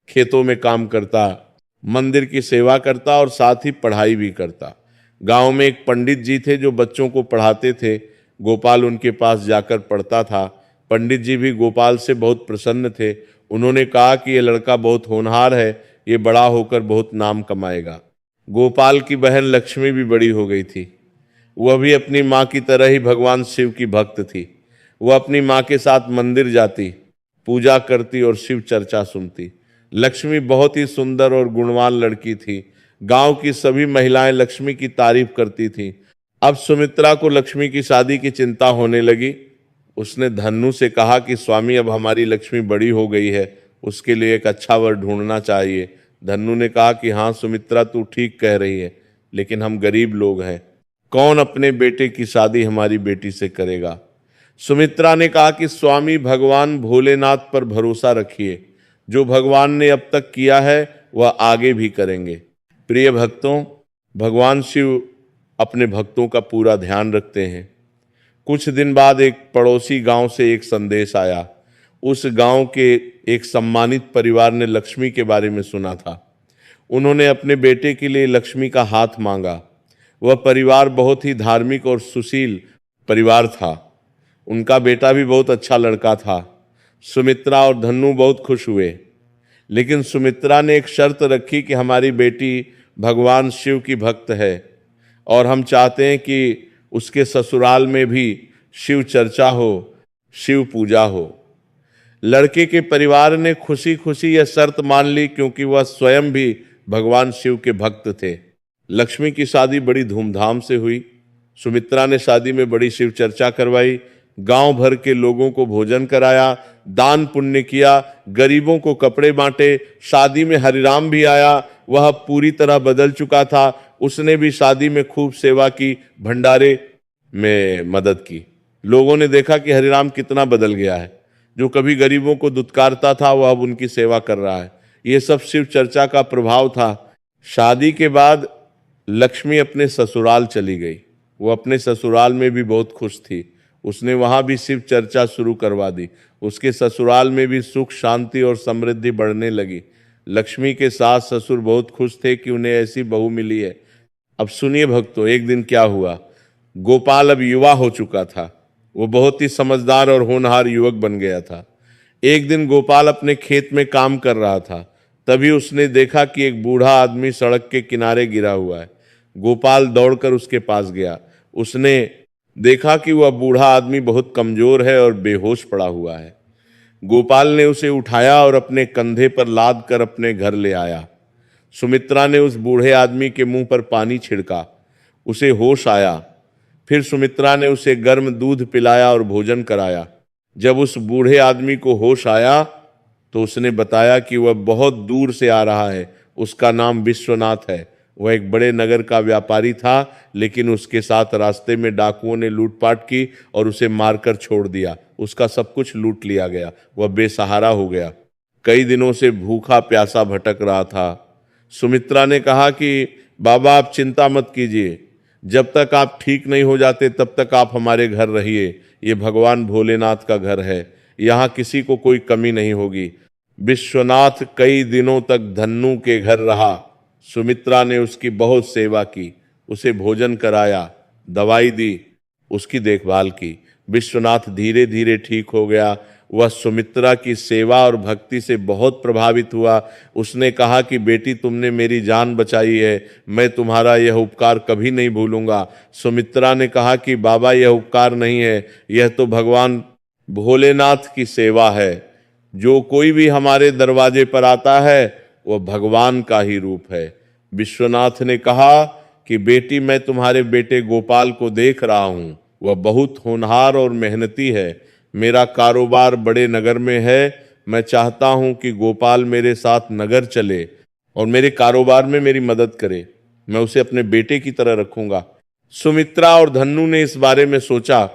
खेतों में काम करता, मंदिर की सेवा करता और साथ ही पढ़ाई भी करता। गांव में एक पंडित जी थे जो बच्चों को पढ़ाते थे। गोपाल उनके पास जाकर पढ़ता था। पंडित जी भी गोपाल से बहुत प्रसन्न थे। उन्होंने कहा कि यह लड़का बहुत होनहार है, ये बड़ा होकर बहुत नाम कमाएगा। गोपाल की बहन लक्ष्मी भी बड़ी हो गई थी। वह भी अपनी माँ की तरह ही भगवान शिव की भक्त थी। वह अपनी माँ के साथ मंदिर जाती, पूजा करती और शिव चर्चा सुनती। लक्ष्मी बहुत ही सुंदर और गुणवान लड़की थी। गांव की सभी महिलाएं लक्ष्मी की तारीफ करती थीं। अब सुमित्रा को लक्ष्मी की शादी की चिंता होने लगी। उसने धन्नु से कहा कि स्वामी, अब हमारी लक्ष्मी बड़ी हो गई है, उसके लिए एक अच्छा वर ढूंढना चाहिए। धन्नु ने कहा कि हाँ सुमित्रा, तू ठीक कह रही है, लेकिन हम गरीब लोग हैं, कौन अपने बेटे की शादी हमारी बेटी से करेगा। सुमित्रा ने कहा कि स्वामी, भगवान भोलेनाथ पर भरोसा रखिए, जो भगवान ने अब तक किया है वह आगे भी करेंगे। प्रिय भक्तों, भगवान शिव अपने भक्तों का पूरा ध्यान रखते हैं। कुछ दिन बाद एक पड़ोसी गांव से एक संदेश आया। उस गांव के एक सम्मानित परिवार ने लक्ष्मी के बारे में सुना था। उन्होंने अपने बेटे के लिए लक्ष्मी का हाथ मांगा। वह परिवार बहुत ही धार्मिक और सुशील परिवार था। उनका बेटा भी बहुत अच्छा लड़का था। सुमित्रा और धन्नु बहुत खुश हुए, लेकिन सुमित्रा ने एक शर्त रखी कि हमारी बेटी भगवान शिव की भक्त है और हम चाहते हैं कि उसके ससुराल में भी शिव चर्चा हो, शिव पूजा हो। लड़के के परिवार ने खुशी खुशी यह शर्त मान ली, क्योंकि वह स्वयं भी भगवान शिव के भक्त थे। लक्ष्मी की शादी बड़ी धूमधाम से हुई। सुमित्रा ने शादी में बड़ी शिव चर्चा करवाई, गांव भर के लोगों को भोजन कराया, दान पुण्य किया, गरीबों को कपड़े बांटे। शादी में हरिराम भी आया। वह पूरी तरह बदल चुका था। उसने भी शादी में खूब सेवा की, भंडारे में मदद की। लोगों ने देखा कि हरिराम कितना बदल गया है। जो कभी गरीबों को दुत्कारता था वह अब उनकी सेवा कर रहा है। ये सब शिव चर्चा का प्रभाव था। शादी के बाद लक्ष्मी अपने ससुराल चली गई। वो अपने ससुराल में भी बहुत खुश थी। उसने वहां भी शिव चर्चा शुरू करवा दी। उसके ससुराल में भी सुख, शांति और समृद्धि बढ़ने लगी। लक्ष्मी के सास ससुर बहुत खुश थे कि उन्हें ऐसी बहू मिली है। अब सुनिए भक्तों, एक दिन क्या हुआ। गोपाल अब युवा हो चुका था। वो बहुत ही समझदार और होनहार युवक बन गया था। एक दिन गोपाल अपने खेत में काम कर रहा था। तभी उसने देखा कि एक बूढ़ा आदमी सड़क के किनारे गिरा हुआ है। गोपाल दौड़कर उसके पास गया। उसने देखा कि वह बूढ़ा आदमी बहुत कमजोर है और बेहोश पड़ा हुआ है। गोपाल ने उसे उठाया और अपने कंधे पर लाद कर अपने घर ले आया। सुमित्रा ने उस बूढ़े आदमी के मुंह पर पानी छिड़का। उसे होश आया। फिर सुमित्रा ने उसे गर्म दूध पिलाया और भोजन कराया। जब उस बूढ़े आदमी को होश आया तो उसने बताया कि वह बहुत दूर से आ रहा है। उसका नाम विश्वनाथ है। वह एक बड़े नगर का व्यापारी था, लेकिन उसके साथ रास्ते में डाकुओं ने लूटपाट की और उसे मारकर छोड़ दिया। उसका सब कुछ लूट लिया गया। वह बेसहारा हो गया। कई दिनों से भूखा प्यासा भटक रहा था। सुमित्रा ने कहा कि बाबा, आप चिंता मत कीजिए, जब तक आप ठीक नहीं हो जाते तब तक आप हमारे घर रहिए। ये भगवान भोलेनाथ का घर है, यहाँ किसी को कोई कमी नहीं होगी। विश्वनाथ कई दिनों तक धन्नु के घर रहा। सुमित्रा ने उसकी बहुत सेवा की, उसे भोजन कराया, दवाई दी, उसकी देखभाल की। विश्वनाथ धीरे धीरे ठीक हो गया। वह सुमित्रा की सेवा और भक्ति से बहुत प्रभावित हुआ। उसने कहा कि बेटी, तुमने मेरी जान बचाई है, मैं तुम्हारा यह उपकार कभी नहीं भूलूंगा। सुमित्रा ने कहा कि बाबा, यह उपकार नहीं है, यह तो भगवान भोलेनाथ की सेवा है। जो कोई भी हमारे दरवाजे पर आता है वह भगवान का ही रूप है। विश्वनाथ ने कहा कि बेटी, मैं तुम्हारे बेटे गोपाल को देख रहा हूँ, वह बहुत होनहार और मेहनती है। मेरा कारोबार बड़े नगर में है, मैं चाहता हूं कि गोपाल मेरे साथ नगर चले और मेरे कारोबार में मेरी मदद करे। मैं उसे अपने बेटे की तरह रखूंगा। सुमित्रा और धन्नु ने इस बारे में सोचा।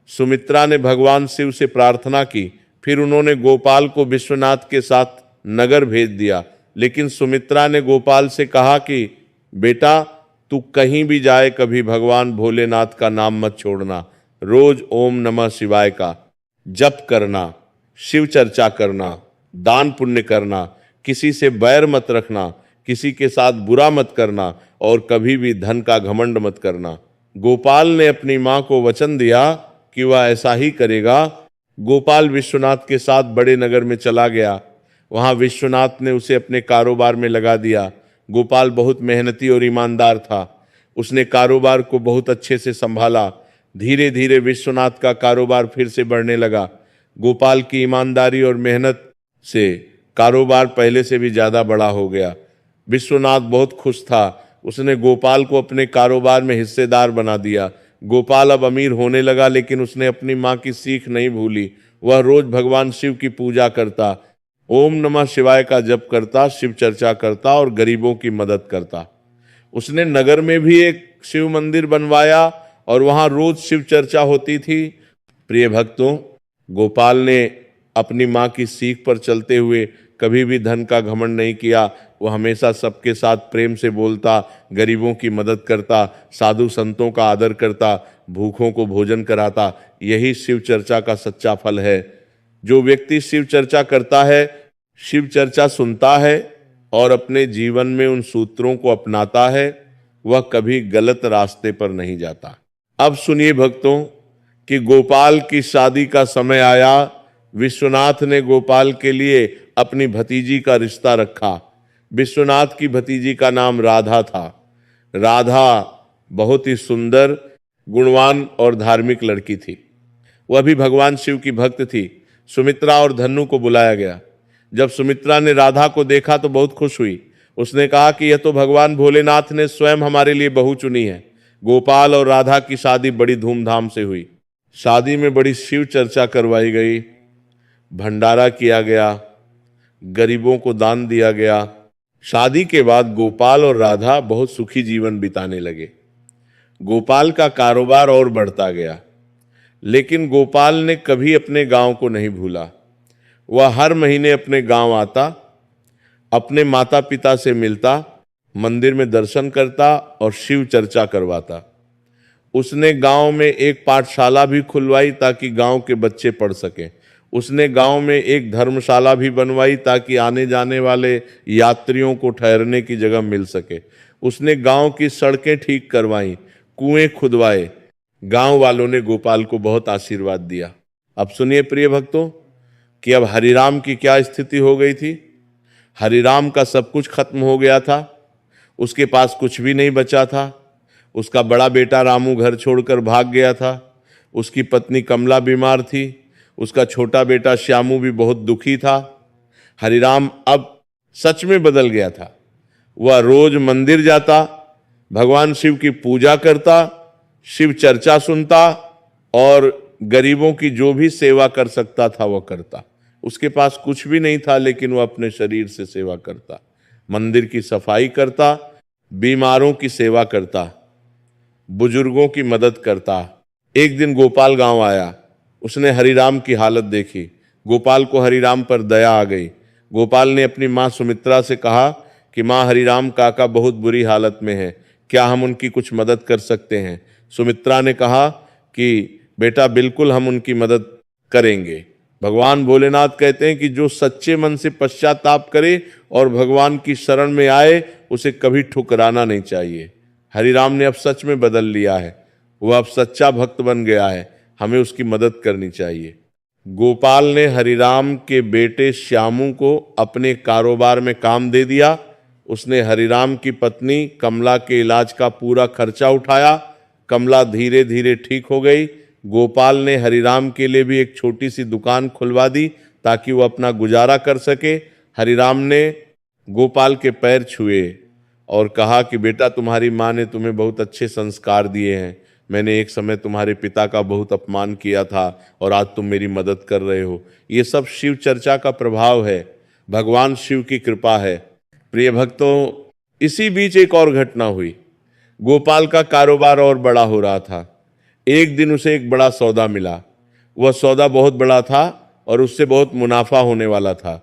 सुमित्रा ने भगवान शिव से प्रार्थना की। फिर उन्होंने गोपाल को विश्वनाथ के साथ नगर भेज दिया। लेकिन सुमित्रा ने गोपाल से कहा कि बेटा, तू कहीं भी जाए कभी भगवान भोलेनाथ का नाम मत छोड़ना। रोज ओम नमः शिवाय का जप करना, शिव चर्चा करना, दान पुण्य करना, किसी से बैर मत रखना, किसी के साथ बुरा मत करना और कभी भी धन का घमंड मत करना। गोपाल ने अपनी मां को वचन दिया कि वह ऐसा ही करेगा। गोपाल विश्वनाथ के साथ बड़े नगर में चला गया। वहां विश्वनाथ ने उसे अपने कारोबार में लगा दिया। गोपाल बहुत मेहनती और ईमानदार था। उसने कारोबार को बहुत अच्छे से संभाला। धीरे धीरे विश्वनाथ का कारोबार फिर से बढ़ने लगा। गोपाल की ईमानदारी और मेहनत से कारोबार पहले से भी ज्यादा बड़ा हो गया। विश्वनाथ बहुत खुश था। उसने गोपाल को अपने कारोबार में हिस्सेदार बना दिया। गोपाल अब अमीर होने लगा, लेकिन उसने अपनी मां की सीख नहीं भूली। वह रोज भगवान शिव की पूजा करता, ओम नमः शिवाय का जप करता, शिव चर्चा करता और गरीबों की मदद करता। उसने नगर में भी एक शिव मंदिर बनवाया और वहां रोज शिव चर्चा होती थी। प्रिय भक्तों, गोपाल ने अपनी मां की सीख पर चलते हुए कभी भी धन का घमंड नहीं किया। वो हमेशा सबके साथ प्रेम से बोलता, गरीबों की मदद करता, साधु संतों का आदर करता, भूखों को भोजन कराता। यही शिव चर्चा का सच्चा फल है। जो व्यक्ति शिव चर्चा करता है, शिव चर्चा सुनता है और अपने जीवन में उन सूत्रों को अपनाता है, वह कभी गलत रास्ते पर नहीं जाता। अब सुनिए भक्तों कि गोपाल की शादी का समय आया। विश्वनाथ ने गोपाल के लिए अपनी भतीजी का रिश्ता रखा। विश्वनाथ की भतीजी का नाम राधा था। राधा बहुत ही सुंदर, गुणवान और धार्मिक लड़की थी। वह भी भगवान शिव की भक्त थी। सुमित्रा और धन्नु को बुलाया गया। जब सुमित्रा ने राधा को देखा तो बहुत खुश हुई। उसने कहा कि यह तो भगवान भोलेनाथ ने स्वयं हमारे लिए बहू चुनी है। गोपाल और राधा की शादी बड़ी धूमधाम से हुई। शादी में बड़ी शिव चर्चा करवाई गई, भंडारा किया गया, गरीबों को दान दिया गया। शादी के बाद गोपाल और राधा बहुत सुखी जीवन बिताने लगे। गोपाल का कारोबार और बढ़ता गया, लेकिन गोपाल ने कभी अपने गांव को नहीं भूला। वह हर महीने अपने गांव आता, अपने माता पिता से मिलता, मंदिर में दर्शन करता और शिव चर्चा करवाता। उसने गांव में एक पाठशाला भी खुलवाई ताकि गांव के बच्चे पढ़ सकें। उसने गांव में एक धर्मशाला भी बनवाई ताकि आने जाने वाले यात्रियों को ठहरने की जगह मिल सके। उसने गांव की सड़कें ठीक करवाई, कुएं खुदवाए। गांव वालों ने गोपाल को बहुत आशीर्वाद दिया। अब सुनिए प्रिय भक्तों कि अब हरिराम की क्या स्थिति हो गई थी। हरिराम का सब कुछ खत्म हो गया था। उसके पास कुछ भी नहीं बचा था। उसका बड़ा बेटा रामू घर छोड़कर भाग गया था। उसकी पत्नी कमला बीमार थी। उसका छोटा बेटा श्यामू भी बहुत दुखी था। हरिराम अब सच में बदल गया था। वह रोज मंदिर जाता, भगवान शिव की पूजा करता, शिव चर्चा सुनता और गरीबों की जो भी सेवा कर सकता था वह करता। उसके पास कुछ भी नहीं था, लेकिन वह अपने शरीर से सेवा करता, मंदिर की सफाई करता, बीमारों की सेवा करता, बुजुर्गों की मदद करता। एक दिन गोपाल गांव आया। उसने हरिराम की हालत देखी। गोपाल को हरिराम पर दया आ गई। गोपाल ने अपनी मां सुमित्रा से कहा कि मां, हरिराम काका बहुत बुरी हालत में है, क्या हम उनकी कुछ मदद कर सकते हैं? सुमित्रा ने कहा कि बेटा, बिल्कुल हम उनकी मदद करेंगे। भगवान भोलेनाथ कहते हैं कि जो सच्चे मन से पश्चाताप करे और भगवान की शरण में आए, उसे कभी ठुकराना नहीं चाहिए। हरिराम ने अब सच में बदल लिया है। वह अब सच्चा भक्त बन गया है। हमें उसकी मदद करनी चाहिए। गोपाल ने हरिराम के बेटे श्यामू को अपने कारोबार में काम दे दिया। उसने हरिराम की पत्नी कमला के इलाज का पूरा खर्चा उठाया। कमला धीरे धीरे ठीक हो गई। गोपाल ने हरिराम के लिए भी एक छोटी सी दुकान खुलवा दी ताकि वो अपना गुजारा कर सके। हरिराम ने गोपाल के पैर छुए और कहा कि बेटा, तुम्हारी माँ ने तुम्हें बहुत अच्छे संस्कार दिए हैं। मैंने एक समय तुम्हारे पिता का बहुत अपमान किया था और आज तुम मेरी मदद कर रहे हो। ये सब शिव चर्चा का प्रभाव है, भगवान शिव की कृपा है। प्रिय भक्तों, इसी बीच एक और घटना हुई। गोपाल का कारोबार और बड़ा हो रहा था। एक दिन उसे एक बड़ा सौदा मिला। वह सौदा बहुत बड़ा था और उससे बहुत मुनाफा होने वाला था।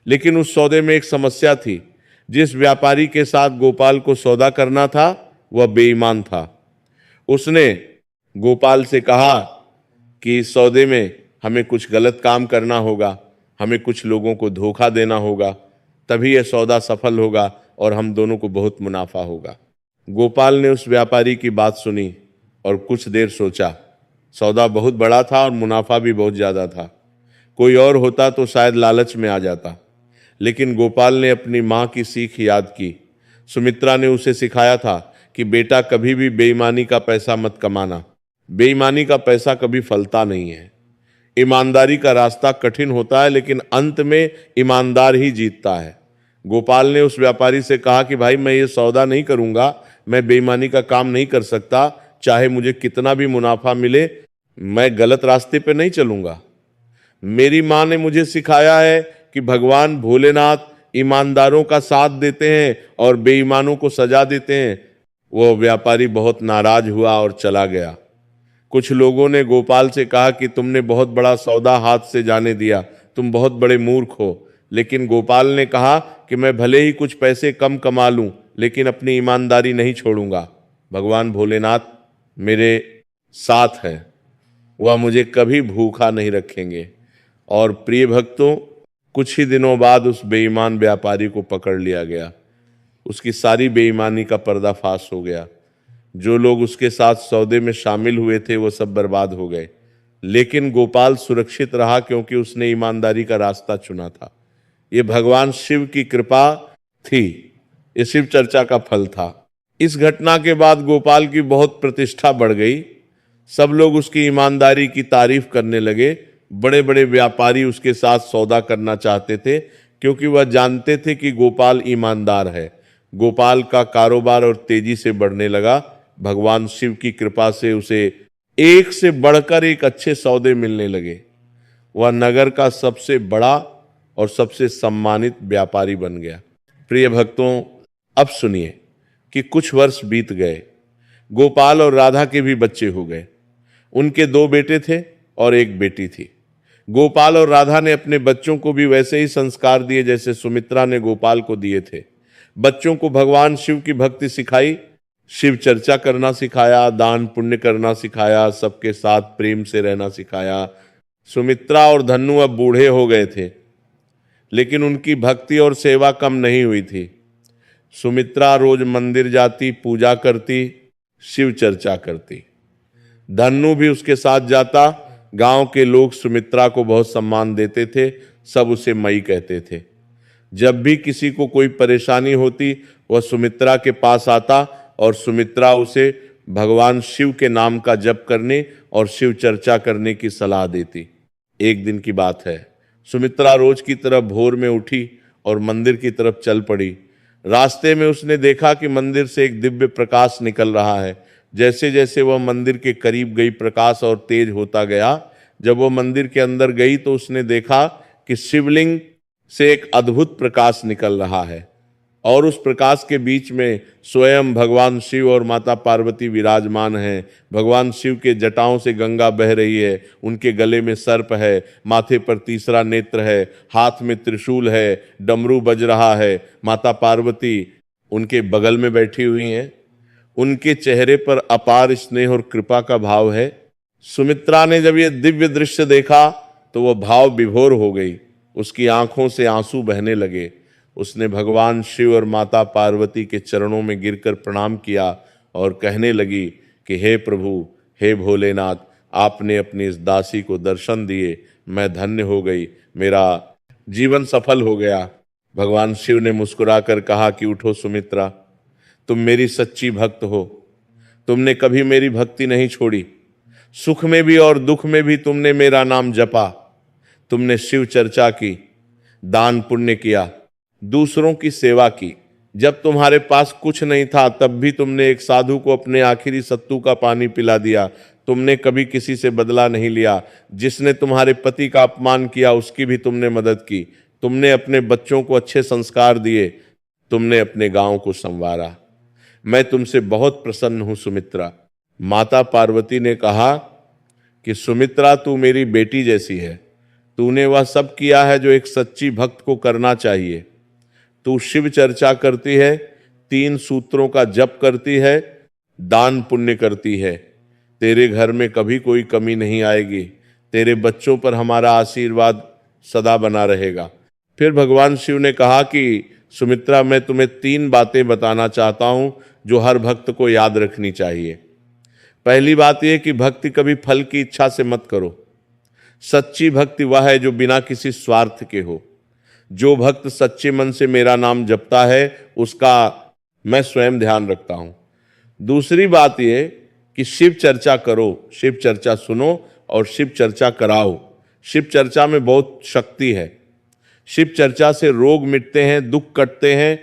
लेकिन उस सौदे में एक समस्या थी। जिस व्यापारी के साथ गोपाल को सौदा करना था वह बेईमान था। उसने गोपाल से कहा कि इस सौदे में हमें कुछ गलत काम करना होगा, हमें कुछ लोगों को धोखा देना होगा, तभी यह सौदा सफल होगा और हम दोनों को बहुत मुनाफा होगा। गोपाल ने उस व्यापारी की बात सुनी और कुछ देर सोचा। सौदा बहुत बड़ा था और मुनाफा भी बहुत ज्यादा था। कोई और होता तो शायद लालच में आ जाता, लेकिन गोपाल ने अपनी माँ की सीख याद की। सुमित्रा ने उसे सिखाया था कि बेटा, कभी भी बेईमानी का पैसा मत कमाना। बेईमानी का पैसा कभी फलता नहीं है। ईमानदारी का रास्ता कठिन होता है, लेकिन अंत में ईमानदार ही जीतता है। गोपाल ने उस व्यापारी से कहा कि भाई, मैं ये सौदा नहीं करूंगा, मैं बेईमानी का काम नहीं कर सकता। चाहे मुझे कितना भी मुनाफा मिले, मैं गलत रास्ते पे नहीं चलूंगा। मेरी माँ ने मुझे सिखाया है कि भगवान भोलेनाथ ईमानदारों का साथ देते हैं और बेईमानों को सजा देते हैं। वह व्यापारी बहुत नाराज हुआ और चला गया। कुछ लोगों ने गोपाल से कहा कि तुमने बहुत बड़ा सौदा हाथ से जाने दिया, तुम बहुत बड़े मूर्ख हो। लेकिन गोपाल ने कहा कि मैं भले ही कुछ पैसे कम कमा लूं, लेकिन अपनी ईमानदारी नहीं छोड़ूंगा। भगवान भोलेनाथ मेरे साथ है, वह मुझे कभी भूखा नहीं रखेंगे। और प्रिय भक्तों, कुछ ही दिनों बाद उस बेईमान व्यापारी को पकड़ लिया गया। उसकी सारी बेईमानी का पर्दाफाश हो गया। जो लोग उसके साथ सौदे में शामिल हुए थे वो सब बर्बाद हो गए। लेकिन गोपाल सुरक्षित रहा, क्योंकि उसने ईमानदारी का रास्ता चुना था। ये भगवान शिव की कृपा थी, ये शिव चर्चा का फल था। इस घटना के बाद गोपाल की बहुत प्रतिष्ठा बढ़ गई। सब लोग उसकी ईमानदारी की तारीफ करने लगे। बड़े बड़े व्यापारी उसके साथ सौदा करना चाहते थे, क्योंकि वह जानते थे कि गोपाल ईमानदार है। गोपाल का कारोबार और तेजी से बढ़ने लगा। भगवान शिव की कृपा से उसे एक से बढ़कर एक अच्छे सौदे मिलने लगे। वह नगर का सबसे बड़ा और सबसे सम्मानित व्यापारी बन गया। प्रिय भक्तों, अब सुनिए कि कुछ वर्ष बीत गए। गोपाल और राधा के भी बच्चे हो गए। उनके 2 बेटे थे और 1 बेटी थी। गोपाल और राधा ने अपने बच्चों को भी वैसे ही संस्कार दिए जैसे सुमित्रा ने गोपाल को दिए थे। बच्चों को भगवान शिव की भक्ति सिखाई, शिव चर्चा करना सिखाया, दान पुण्य करना सिखाया, सबके साथ प्रेम से रहना सिखाया। सुमित्रा और धन्नु अब बूढ़े हो गए थे, लेकिन उनकी भक्ति और सेवा कम नहीं हुई थी। सुमित्रा रोज मंदिर जाती, पूजा करती, शिव चर्चा करती। धन्नु भी उसके साथ जाता। गांव के लोग सुमित्रा को बहुत सम्मान देते थे, सब उसे मई कहते थे। जब भी किसी को कोई परेशानी होती, वह सुमित्रा के पास आता और सुमित्रा उसे भगवान शिव के नाम का जप करने और शिव चर्चा करने की सलाह देती। एक दिन की बात है, सुमित्रा रोज की तरह भोर में उठी और मंदिर की तरफ चल पड़ी। रास्ते में उसने देखा कि मंदिर से एक दिव्य प्रकाश निकल रहा है। जैसे जैसे वह मंदिर के करीब गई, प्रकाश और तेज होता गया। जब वह मंदिर के अंदर गई तो उसने देखा कि शिवलिंग से एक अद्भुत प्रकाश निकल रहा है और उस प्रकाश के बीच में स्वयं भगवान शिव और माता पार्वती विराजमान हैं। भगवान शिव के जटाओं से गंगा बह रही है, उनके गले में सर्प है, माथे पर तीसरा नेत्र है, हाथ में त्रिशूल है, डमरू बज रहा है। माता पार्वती उनके बगल में बैठी हुई हैं। उनके चेहरे पर अपार स्नेह और कृपा का भाव है। सुमित्रा ने जब ये दिव्य दृश्य देखा तो वह भाव विभोर हो गई। उसकी आंखों से आंसू बहने लगे। उसने भगवान शिव और माता पार्वती के चरणों में गिरकर प्रणाम किया और कहने लगी कि हे प्रभु, हे भोलेनाथ, आपने अपनी इस दासी को दर्शन दिए, मैं धन्य हो गई, मेरा जीवन सफल हो गया। भगवान शिव ने मुस्कुराकर कहा कि उठो सुमित्रा, तुम मेरी सच्ची भक्त हो। तुमने कभी मेरी भक्ति नहीं छोड़ी। सुख में भी और दुख में भी तुमने मेरा नाम जपा। तुमने शिव चर्चा की, दान पुण्य किया, दूसरों की सेवा की। जब तुम्हारे पास कुछ नहीं था तब भी तुमने एक साधु को अपने आखिरी सत्तू का पानी पिला दिया। तुमने कभी किसी से बदला नहीं लिया। जिसने तुम्हारे पति का अपमान किया उसकी भी तुमने मदद की। तुमने अपने बच्चों को अच्छे संस्कार दिए। तुमने अपने गांव को संवारा। मैं तुमसे बहुत प्रसन्न हूं सुमित्रा। माता पार्वती ने कहा कि सुमित्रा, तू मेरी बेटी जैसी है। तूने वह सब किया है जो एक सच्ची भक्त को करना चाहिए। तू शिव चर्चा करती है, 3 सूत्रों का जप करती है, दान पुण्य करती है। तेरे घर में कभी कोई कमी नहीं आएगी। तेरे बच्चों पर हमारा आशीर्वाद सदा बना रहेगा। फिर भगवान शिव ने कहा कि सुमित्रा, मैं तुम्हें 3 बातें बताना चाहता हूं जो हर भक्त को याद रखनी चाहिए। पहली बात यह कि भक्ति कभी फल की इच्छा से मत करो। सच्ची भक्ति वह है जो बिना किसी स्वार्थ के हो। जो भक्त सच्चे मन से मेरा नाम जपता है उसका मैं स्वयं ध्यान रखता हूं। दूसरी बात यह कि शिव चर्चा करो, शिव चर्चा सुनो और शिव चर्चा कराओ। शिव चर्चा में बहुत शक्ति है। शिव चर्चा से रोग मिटते हैं, दुख कटते हैं,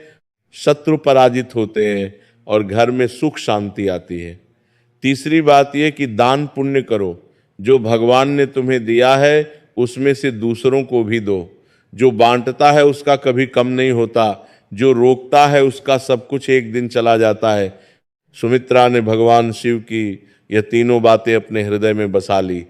शत्रु पराजित होते हैं और घर में सुख शांति आती है। तीसरी बात यह कि दान पुण्य करो। जो भगवान ने तुम्हें दिया है उसमें से दूसरों को भी दो। जो बांटता है उसका कभी कम नहीं होता। जो रोकता है उसका सब कुछ एक दिन चला जाता है। सुमित्रा ने भगवान शिव की यह तीनों बातें अपने हृदय में बसा ली।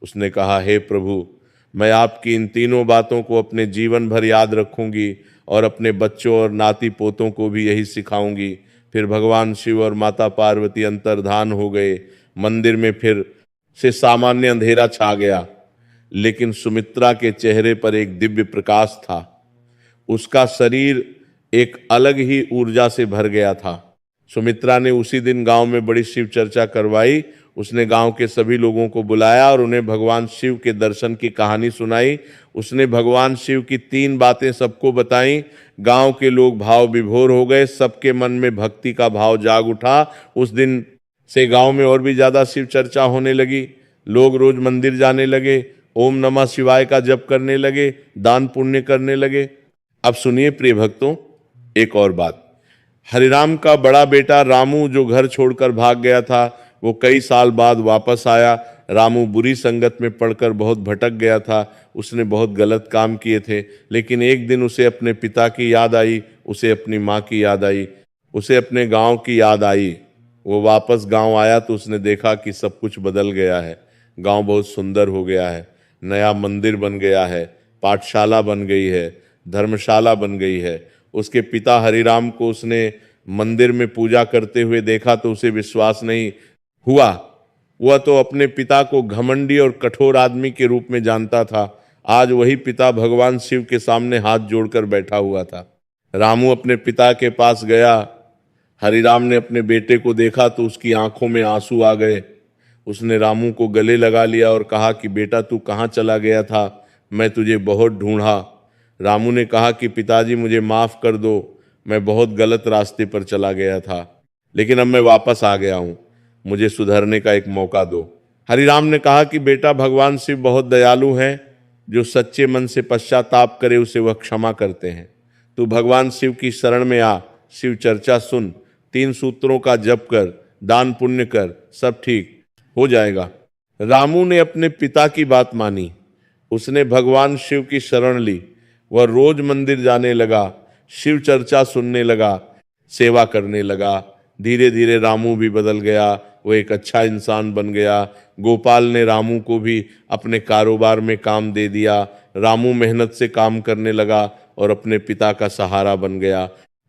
उसने कहा, हे प्रभु, मैं आपकी इन तीनों बातों को अपने जीवन भर याद रखूंगी और अपने बच्चों और नाती पोतों को भी यही सिखाऊंगी। फिर भगवान शिव और माता पार्वती अंतर्धान हो गए। मंदिर में फिर से सामान्य अंधेरा छा गया, लेकिन सुमित्रा के चेहरे पर एक दिव्य प्रकाश था। उसका शरीर एक अलग ही ऊर्जा से भर गया था। सुमित्रा ने उसी दिन गांव में बड़ी शिव चर्चा करवाई। उसने गांव के सभी लोगों को बुलाया और उन्हें भगवान शिव के दर्शन की कहानी सुनाई। उसने भगवान शिव की 3 बातें सबको बताई। गांव के लोग भाव विभोर हो गए। सबके मन में भक्ति का भाव जाग उठा। उस दिन से गांव में और भी ज्यादा शिव चर्चा होने लगी। लोग रोज मंदिर जाने लगे, ओम नमः शिवाय का जप करने लगे, दान पुण्य करने लगे। अब सुनिए प्रिय भक्तों, एक और बात। हरिराम का बड़ा बेटा रामू जो घर छोड़कर भाग गया था, वो कई साल बाद वापस आया। रामू बुरी संगत में पड़कर बहुत भटक गया था। उसने बहुत गलत काम किए थे, लेकिन एक दिन उसे अपने पिता की याद आई, उसे अपनी माँ की याद आई, उसे अपने गांव की याद आई। वो वापस गांव आया तो उसने देखा कि सब कुछ बदल गया है। गांव बहुत सुंदर हो गया है। नया मंदिर बन गया है, पाठशाला बन गई है, धर्मशाला बन गई है। उसके पिता हरिराम को उसने मंदिर में पूजा करते हुए देखा तो उसे विश्वास नहीं हुआ। वह तो अपने पिता को घमंडी और कठोर आदमी के रूप में जानता था। आज वही पिता भगवान शिव के सामने हाथ जोड़कर बैठा हुआ था। रामू अपने पिता के पास गया। हरिराम ने अपने बेटे को देखा तो उसकी आंखों में आंसू आ गए। उसने रामू को गले लगा लिया और कहा कि बेटा, तू कहाँ चला गया था? मैं तुझे बहुत ढूंढा। रामू ने कहा कि पिताजी, मुझे माफ कर दो, मैं बहुत गलत रास्ते पर चला गया था, लेकिन अब मैं वापस आ गया हूँ, मुझे सुधरने का एक मौका दो। हरिराम ने कहा कि बेटा, भगवान शिव बहुत दयालु हैं। जो सच्चे मन से पश्चाताप करे उसे वह क्षमा करते हैं। तू भगवान शिव की शरण में आ, शिव चर्चा सुन, 3 सूत्रों का जप कर, दान पुण्य कर, सब ठीक हो जाएगा। रामू ने अपने पिता की बात मानी। उसने भगवान शिव की शरण ली। वह रोज मंदिर जाने लगा, शिव चर्चा सुनने लगा, सेवा करने लगा। धीरे धीरे रामू भी बदल गया। वो एक अच्छा इंसान बन गया। गोपाल ने रामू को भी अपने कारोबार में काम दे दिया। रामू मेहनत से काम करने लगा और अपने पिता का सहारा बन गया।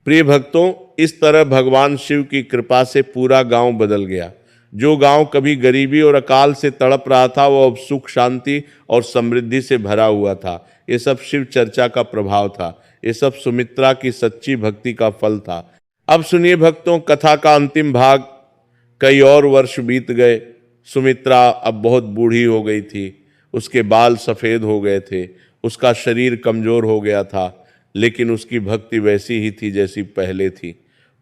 प्रिय भक्तों, इस तरह भगवान शिव की कृपा से पूरा गांव बदल गया। जो गांव कभी गरीबी और अकाल से तड़प रहा था, वो अब सुख शांति और समृद्धि से भरा हुआ था। ये सब शिव चर्चा का प्रभाव था। ये सब सुमित्रा की सच्ची भक्ति का फल था। अब सुनिए भक्तों, कथा का अंतिम भाग। कई और वर्ष बीत गए। सुमित्रा अब बहुत बूढ़ी हो गई थी। उसके बाल सफेद हो गए थे। उसका शरीर कमजोर हो गया था, लेकिन उसकी भक्ति वैसी ही थी जैसी पहले थी।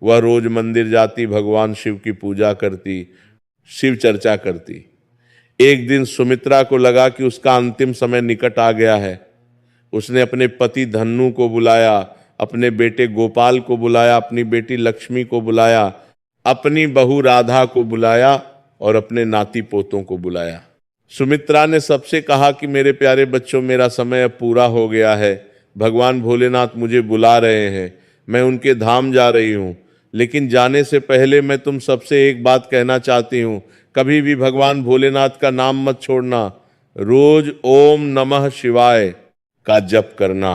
वह रोज मंदिर जाती, भगवान शिव की पूजा करती, शिव चर्चा करती। एक दिन सुमित्रा को लगा कि उसका अंतिम समय निकट आ गया है। उसने अपने पति धन्नु को बुलाया अपने बेटे गोपाल को बुलाया, अपनी बेटी लक्ष्मी को बुलाया, अपनी बहू राधा को बुलाया और अपने नाती पोतों को बुलाया। सुमित्रा ने सबसे कहा कि मेरे प्यारे बच्चों, मेरा समय अब पूरा हो गया है। भगवान भोलेनाथ मुझे बुला रहे हैं, मैं उनके धाम जा रही हूँ। लेकिन जाने से पहले मैं तुम सबसे एक बात कहना चाहती हूँ, कभी भी भगवान भोलेनाथ का नाम मत छोड़ना। रोज ओम नमः शिवाय का जप करना,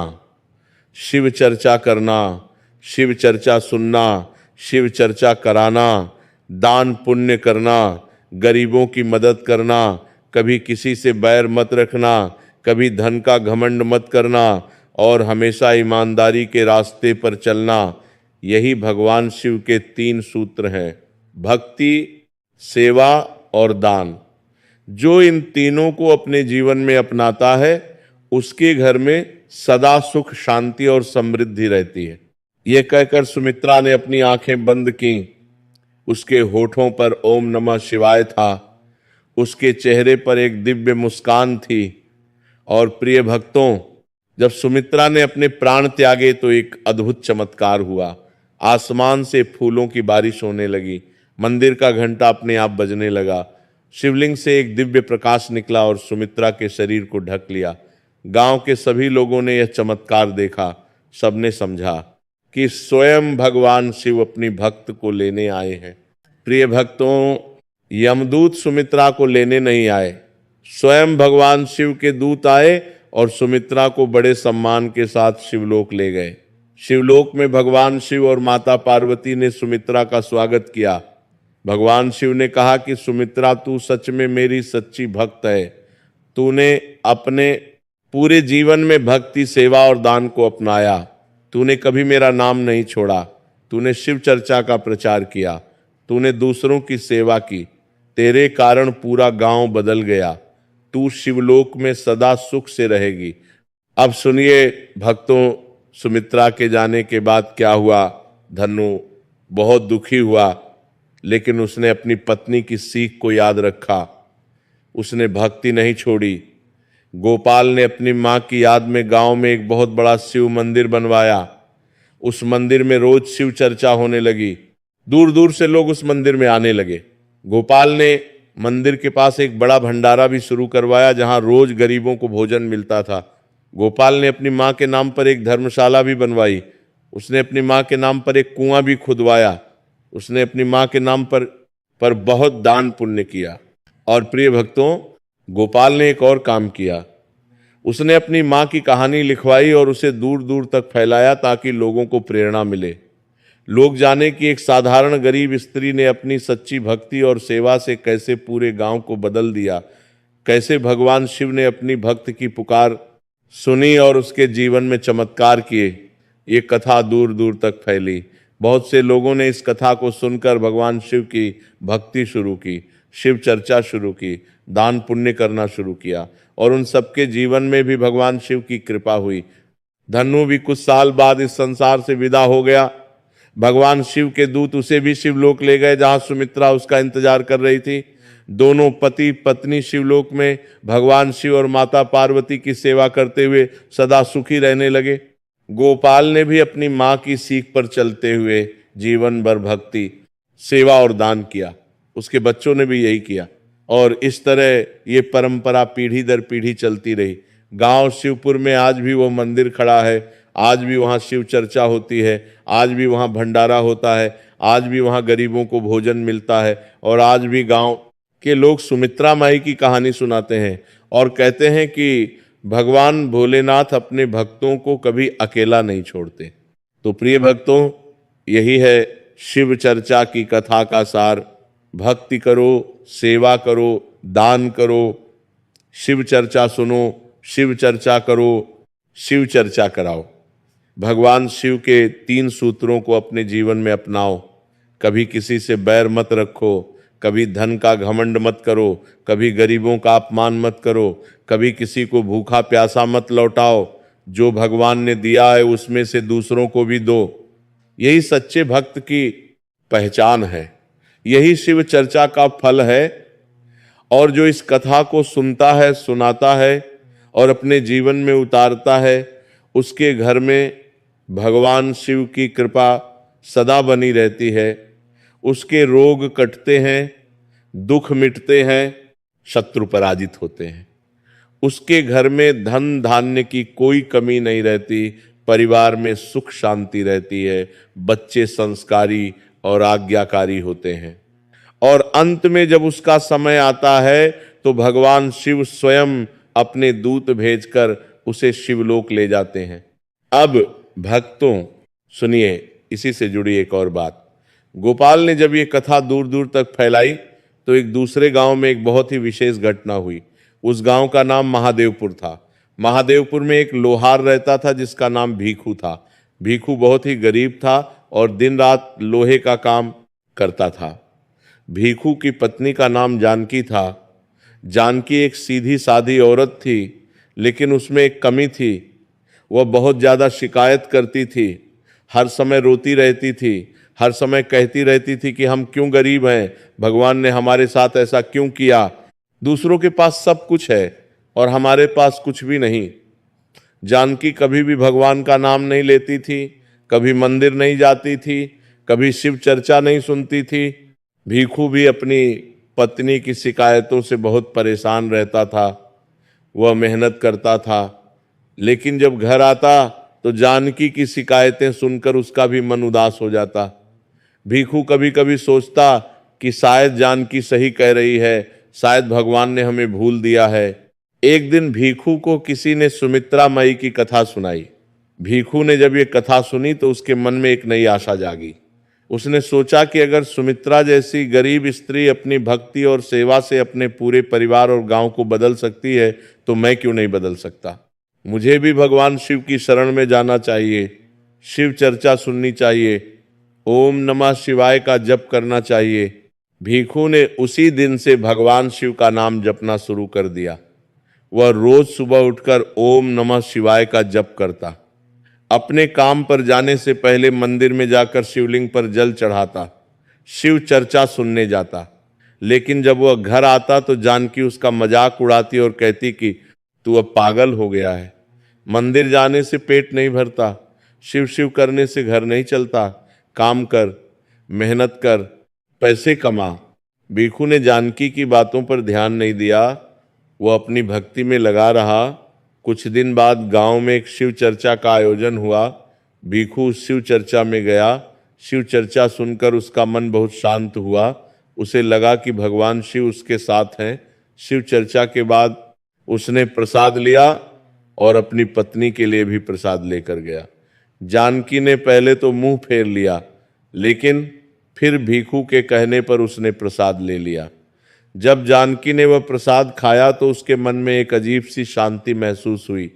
शिव चर्चा करना, शिव चर्चा सुनना, शिव चर्चा कराना, दान पुण्य करना, गरीबों की मदद करना, कभी किसी से बैर मत रखना, कभी धन का घमंड मत करना और हमेशा ईमानदारी के रास्ते पर चलना। यही भगवान शिव के 3 सूत्र हैं, भक्ति, सेवा और दान। जो इन तीनों को अपने जीवन में अपनाता है उसके घर में सदा सुख, शांति और समृद्धि रहती है। यह कहकर सुमित्रा ने अपनी आंखें बंद की। उसके होठों पर ओम नमः शिवाय था, उसके चेहरे पर एक दिव्य मुस्कान थी। और प्रिय भक्तों, जब सुमित्रा ने अपने प्राण त्यागे तो एक अद्भुत चमत्कार हुआ। आसमान से फूलों की बारिश होने लगी, मंदिर का घंटा अपने आप बजने लगा, शिवलिंग से एक दिव्य प्रकाश निकला और सुमित्रा के शरीर को ढक लिया। गांव के सभी लोगों ने यह चमत्कार देखा। सबने समझा कि स्वयं भगवान शिव अपनी भक्त को लेने आए हैं। प्रिय भक्तों, यमदूत सुमित्रा को लेने नहीं आए, स्वयं भगवान शिव के दूत आए और सुमित्रा को बड़े सम्मान के साथ शिवलोक ले गए। शिवलोक में भगवान शिव और माता पार्वती ने सुमित्रा का स्वागत किया। भगवान शिव ने कहा कि सुमित्रा, तू सच में मेरी सच्ची भक्त है। तूने अपने पूरे जीवन में भक्ति, सेवा और दान को अपनाया। तूने कभी मेरा नाम नहीं छोड़ा। तूने शिव चर्चा का प्रचार किया। तूने दूसरों की सेवा की। तेरे कारण पूरा गांव बदल गया। तू शिवलोक में सदा सुख से रहेगी। अब सुनिए भक्तों, सुमित्रा के जाने के बाद क्या हुआ। धनु बहुत दुखी हुआ, लेकिन उसने अपनी पत्नी की सीख को याद रखा। उसने भक्ति नहीं छोड़ी। गोपाल ने अपनी माँ की याद में गांव में एक बहुत बड़ा शिव मंदिर बनवाया। उस मंदिर में रोज शिव चर्चा होने लगी। दूर दूर से लोग उस मंदिर में आने लगे। गोपाल ने मंदिर के पास एक बड़ा भंडारा भी शुरू करवाया, जहां रोज गरीबों को भोजन मिलता था। गोपाल ने अपनी माँ के नाम पर एक धर्मशाला भी बनवाई। उसने अपनी माँ के नाम पर एक कुआं भी खुदवाया। उसने अपनी माँ के नाम पर बहुत दान पुण्य किया। और प्रिय भक्तों, गोपाल ने एक और काम किया। उसने अपनी माँ की कहानी लिखवाई और उसे दूर दूर तक फैलाया ताकि लोगों को प्रेरणा मिले। लोग जाने कि एक साधारण गरीब स्त्री ने अपनी सच्ची भक्ति और सेवा से कैसे पूरे गांव को बदल दिया, कैसे भगवान शिव ने अपनी भक्त की पुकार सुनी और उसके जीवन में चमत्कार किए। ये कथा दूर दूर तक फैली। बहुत से लोगों ने इस कथा को सुनकर भगवान शिव की भक्ति शुरू की, शिव चर्चा शुरू की, दान पुण्य करना शुरू किया और उन सबके जीवन में भी भगवान शिव की कृपा हुई। धनु भी कुछ साल बाद इस संसार से विदा हो गया। भगवान शिव के दूत उसे भी शिवलोक ले गए, जहां सुमित्रा उसका इंतजार कर रही थी। दोनों पति पत्नी शिवलोक में भगवान शिव और माता पार्वती की सेवा करते हुए सदा सुखी रहने लगे। गोपाल ने भी अपनी माँ की सीख पर चलते हुए जीवन भर भक्ति, सेवा और दान किया। उसके बच्चों ने भी यही किया और इस तरह ये परंपरा पीढ़ी दर पीढ़ी चलती रही। गांव शिवपुर में आज भी वो मंदिर खड़ा है। आज भी वहाँ शिव चर्चा होती है। आज भी वहाँ भंडारा होता है। आज भी वहाँ गरीबों को भोजन मिलता है और आज भी गांव के लोग सुमित्रा माई की कहानी सुनाते हैं और कहते हैं कि भगवान भोलेनाथ अपने भक्तों को कभी अकेला नहीं छोड़ते। तो प्रिय भक्तों, यही है शिव चर्चा की कथा का सार। भक्ति करो, सेवा करो, दान करो, शिव चर्चा सुनो, शिव चर्चा करो, शिव चर्चा कराओ। भगवान शिव के 3 सूत्रों को अपने जीवन में अपनाओ। कभी किसी से बैर मत रखो, कभी धन का घमंड मत करो, कभी गरीबों का अपमान मत करो, कभी किसी को भूखा प्यासा मत लौटाओ। जो भगवान ने दिया है उसमें से दूसरों को भी दो। यही सच्चे भक्त की पहचान है। यही शिव चर्चा का फल है। और जो इस कथा को सुनता है, सुनाता है और अपने जीवन में उतारता है, उसके घर में भगवान शिव की कृपा सदा बनी रहती है, उसके रोग कटते हैं, दुख मिटते हैं, शत्रु पराजित होते हैं। उसके घर में धन धान्य की कोई कमी नहीं रहती, परिवार में सुख शांति रहती है, बच्चे संस्कारी और आज्ञाकारी होते हैं। और अंत में जब उसका समय आता है तो भगवान शिव स्वयं अपने दूत भेजकर उसे शिवलोक ले जाते हैं। अब भक्तों सुनिए, इसी से जुड़ी एक और बात। गोपाल ने जब ये कथा दूर दूर तक फैलाई तो एक दूसरे गांव में एक बहुत ही विशेष घटना हुई। उस गांव का नाम महादेवपुर था। महादेवपुर में एक लोहार रहता था जिसका नाम भीखू था। भीखू बहुत ही गरीब था और दिन रात लोहे का काम करता था। भीखू की पत्नी का नाम जानकी था। जानकी एक सीधी सादी औरत थी, लेकिन उसमें एक कमी थी। वह बहुत ज़्यादा शिकायत करती थी, हर समय रोती रहती थी, हर समय कहती रहती थी कि हम क्यों गरीब हैं, भगवान ने हमारे साथ ऐसा क्यों किया। दूसरों के पास सब कुछ है और हमारे पास कुछ भी नहीं। जानकी कभी भी भगवान का नाम नहीं लेती थी, कभी मंदिर नहीं जाती थी, कभी शिव चर्चा नहीं सुनती थी। भीखू भी अपनी पत्नी की शिकायतों से बहुत परेशान रहता था। वह मेहनत करता था, लेकिन जब घर आता तो जानकी की शिकायतें सुनकर उसका भी मन उदास हो जाता। भीखू कभी कभी सोचता कि शायद जानकी सही कह रही है, शायद भगवान ने हमें भूल दिया है। एक दिन भीखू को किसी ने सुमित्रा मई की कथा सुनाई। भीखू ने जब ये कथा सुनी तो उसके मन में एक नई आशा जागी। उसने सोचा कि अगर सुमित्रा जैसी गरीब स्त्री अपनी भक्ति और सेवा से अपने पूरे परिवार और गांव को बदल सकती है तो मैं क्यों नहीं बदल सकता। मुझे भी भगवान शिव की शरण में जाना चाहिए, शिव चर्चा सुननी चाहिए, ओम नमः शिवाय का जप करना चाहिए। भीखू ने उसी दिन से भगवान शिव का नाम जपना शुरू कर दिया। वह रोज सुबह उठकर ओम नमः शिवाय का जप करता। अपने काम पर जाने से पहले मंदिर में जाकर शिवलिंग पर जल चढ़ाता, शिव चर्चा सुनने जाता। लेकिन जब वह घर आता तो जानकी उसका मजाक उड़ाती और कहती कि तू अब पागल हो गया है, मंदिर जाने से पेट नहीं भरता, शिव शिव करने से घर नहीं चलता, काम कर, मेहनत कर, पैसे कमा। भीखू ने जानकी की बातों पर ध्यान नहीं दिया, वह अपनी भक्ति में लगा रहा। कुछ दिन बाद गांव में एक शिव चर्चा का आयोजन हुआ। भीखू उस शिव चर्चा में गया। शिव चर्चा सुनकर उसका मन बहुत शांत हुआ। उसे लगा कि भगवान शिव उसके साथ हैं। शिव चर्चा के बाद उसने प्रसाद लिया और अपनी पत्नी के लिए भी प्रसाद लेकर गया। जानकी ने पहले तो मुंह फेर लिया, लेकिन फिर भीखू के कहने पर उसने प्रसाद ले लिया। जब जानकी ने वह प्रसाद खाया तो उसके मन में एक अजीब सी शांति महसूस हुई।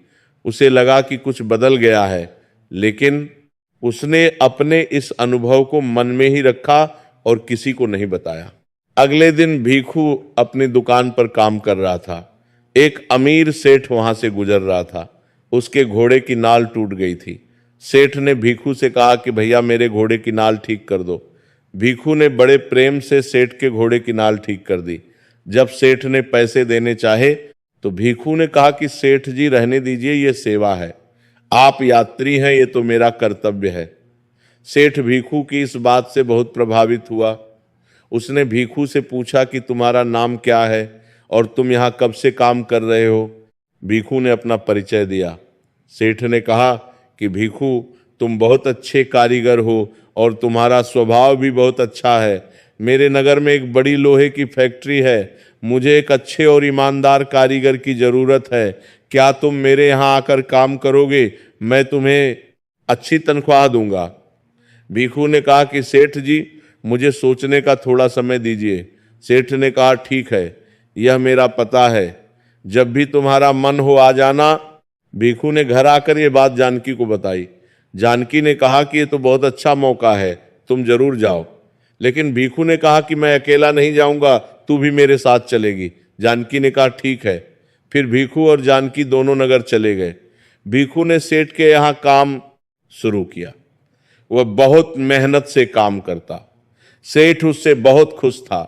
उसे लगा कि कुछ बदल गया है, लेकिन उसने अपने इस अनुभव को मन में ही रखा और किसी को नहीं बताया। अगले दिन भीखू अपनी दुकान पर काम कर रहा था। एक अमीर सेठ वहां से गुजर रहा था। उसके घोड़े की नाल टूट गई थी। सेठ ने भीखू से कहा कि भैया मेरे घोड़े की नाल ठीक कर दो। भीखू ने बड़े प्रेम से सेठ के घोड़े की नाल ठीक कर दी। जब सेठ ने पैसे देने चाहे तो भीखू ने कहा कि सेठ जी रहने दीजिए, ये सेवा है, आप यात्री हैं, ये तो मेरा कर्तव्य है। सेठ भीखू की इस बात से बहुत प्रभावित हुआ। उसने भीखू से पूछा कि तुम्हारा नाम क्या है और तुम यहाँ कब से काम कर रहे हो। भीखू ने अपना परिचय दिया। सेठ ने कहा कि भीखू तुम बहुत अच्छे कारीगर हो और तुम्हारा स्वभाव भी बहुत अच्छा है। मेरे नगर में एक बड़ी लोहे की फैक्ट्री है, मुझे एक अच्छे और ईमानदार कारीगर की ज़रूरत है। क्या तुम मेरे यहाँ आकर काम करोगे? मैं तुम्हें अच्छी तनख्वाह दूंगा। भीखू ने कहा कि सेठ जी मुझे सोचने का थोड़ा समय दीजिए। सेठ ने कहा ठीक है, यह मेरा पता है, जब भी तुम्हारा मन हो आ जाना। भीखू ने घर आकर ये बात जानकी को बताई। जानकी ने कहा कि ये तो बहुत अच्छा मौका है, तुम जरूर जाओ। लेकिन भीखू ने कहा कि मैं अकेला नहीं जाऊंगा, तू भी मेरे साथ चलेगी। जानकी ने कहा ठीक है। फिर भीखू और जानकी दोनों नगर चले गए। भीखू ने सेठ के यहाँ काम शुरू किया। वह बहुत मेहनत से काम करता। सेठ उससे बहुत खुश था।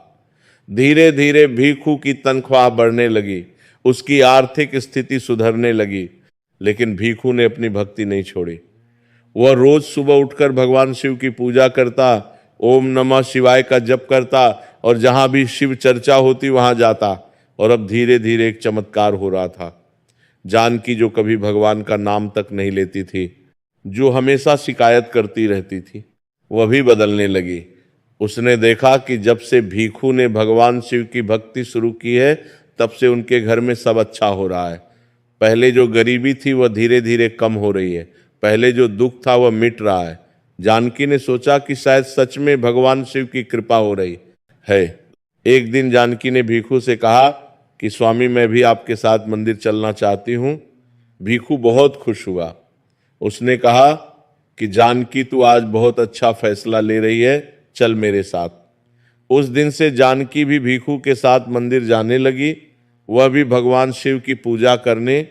धीरे धीरे भीखू की तनख्वाह बढ़ने लगी, उसकी आर्थिक स्थिति सुधरने लगी। लेकिन भीखू ने अपनी भक्ति नहीं छोड़ी। वह रोज सुबह उठकर भगवान शिव की पूजा करता, ओम नमः शिवाय का जप करता और जहां भी शिव चर्चा होती वहां जाता। और अब धीरे धीरे एक चमत्कार हो रहा था। जानकी जो कभी भगवान का नाम तक नहीं लेती थी, जो हमेशा शिकायत करती रहती थी, वह भी बदलने लगी। उसने देखा कि जब से भीखू ने भगवान शिव की भक्ति शुरू की है, तब से उनके घर में सब अच्छा हो रहा है। पहले जो गरीबी थी वह धीरे धीरे कम हो रही है, पहले जो दुख था वह मिट रहा है। जानकी ने सोचा कि शायद सच में भगवान शिव की कृपा हो रही है। एक दिन जानकी ने भीखू से कहा कि स्वामी, मैं भी आपके साथ मंदिर चलना चाहती हूँ। भीखू बहुत खुश हुआ। उसने कहा कि जानकी, तू आज बहुत अच्छा फैसला ले रही है, चल मेरे साथ। उस दिन से जानकी भी भीखू के साथ मंदिर जाने लगी। वह भी भगवान शिव की पूजा करने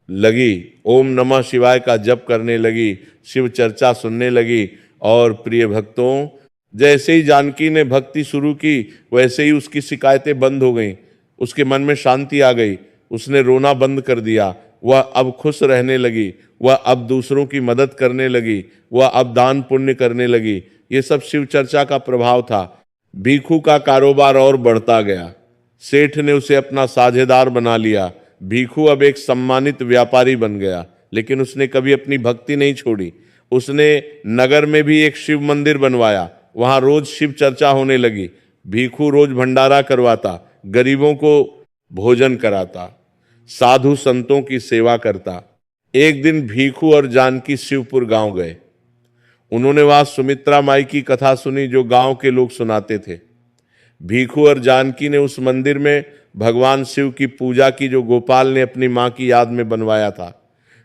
लगी, ओम नमः शिवाय का जप करने लगी, शिव चर्चा सुनने लगी। और प्रिय भक्तों, जैसे ही जानकी ने भक्ति शुरू की, वैसे ही उसकी शिकायतें बंद हो गईं, उसके मन में शांति आ गई, उसने रोना बंद कर दिया, वह अब खुश रहने लगी, वह अब दूसरों की मदद करने लगी, वह अब दान पुण्य करने लगी। ये सब शिव चर्चा का प्रभाव था। भीखू का कारोबार और बढ़ता गया। सेठ ने उसे अपना साझेदार बना लिया। भीखू अब एक सम्मानित व्यापारी बन गया, लेकिन उसने कभी अपनी भक्ति नहीं छोड़ी। उसने नगर में भी एक शिव मंदिर बनवाया, वहां रोज शिव चर्चा होने लगी। भीखू रोज भंडारा करवाता, गरीबों को भोजन कराता, साधु संतों की सेवा करता। एक दिन भीखू और जानकी शिवपुर गांव गए। उन्होंने वहां सुमित्रा माई की कथा सुनी, जो गांव के लोग सुनाते थे। भीखू और जानकी ने उस मंदिर में भगवान शिव की पूजा की, जो गोपाल ने अपनी मां की याद में बनवाया था।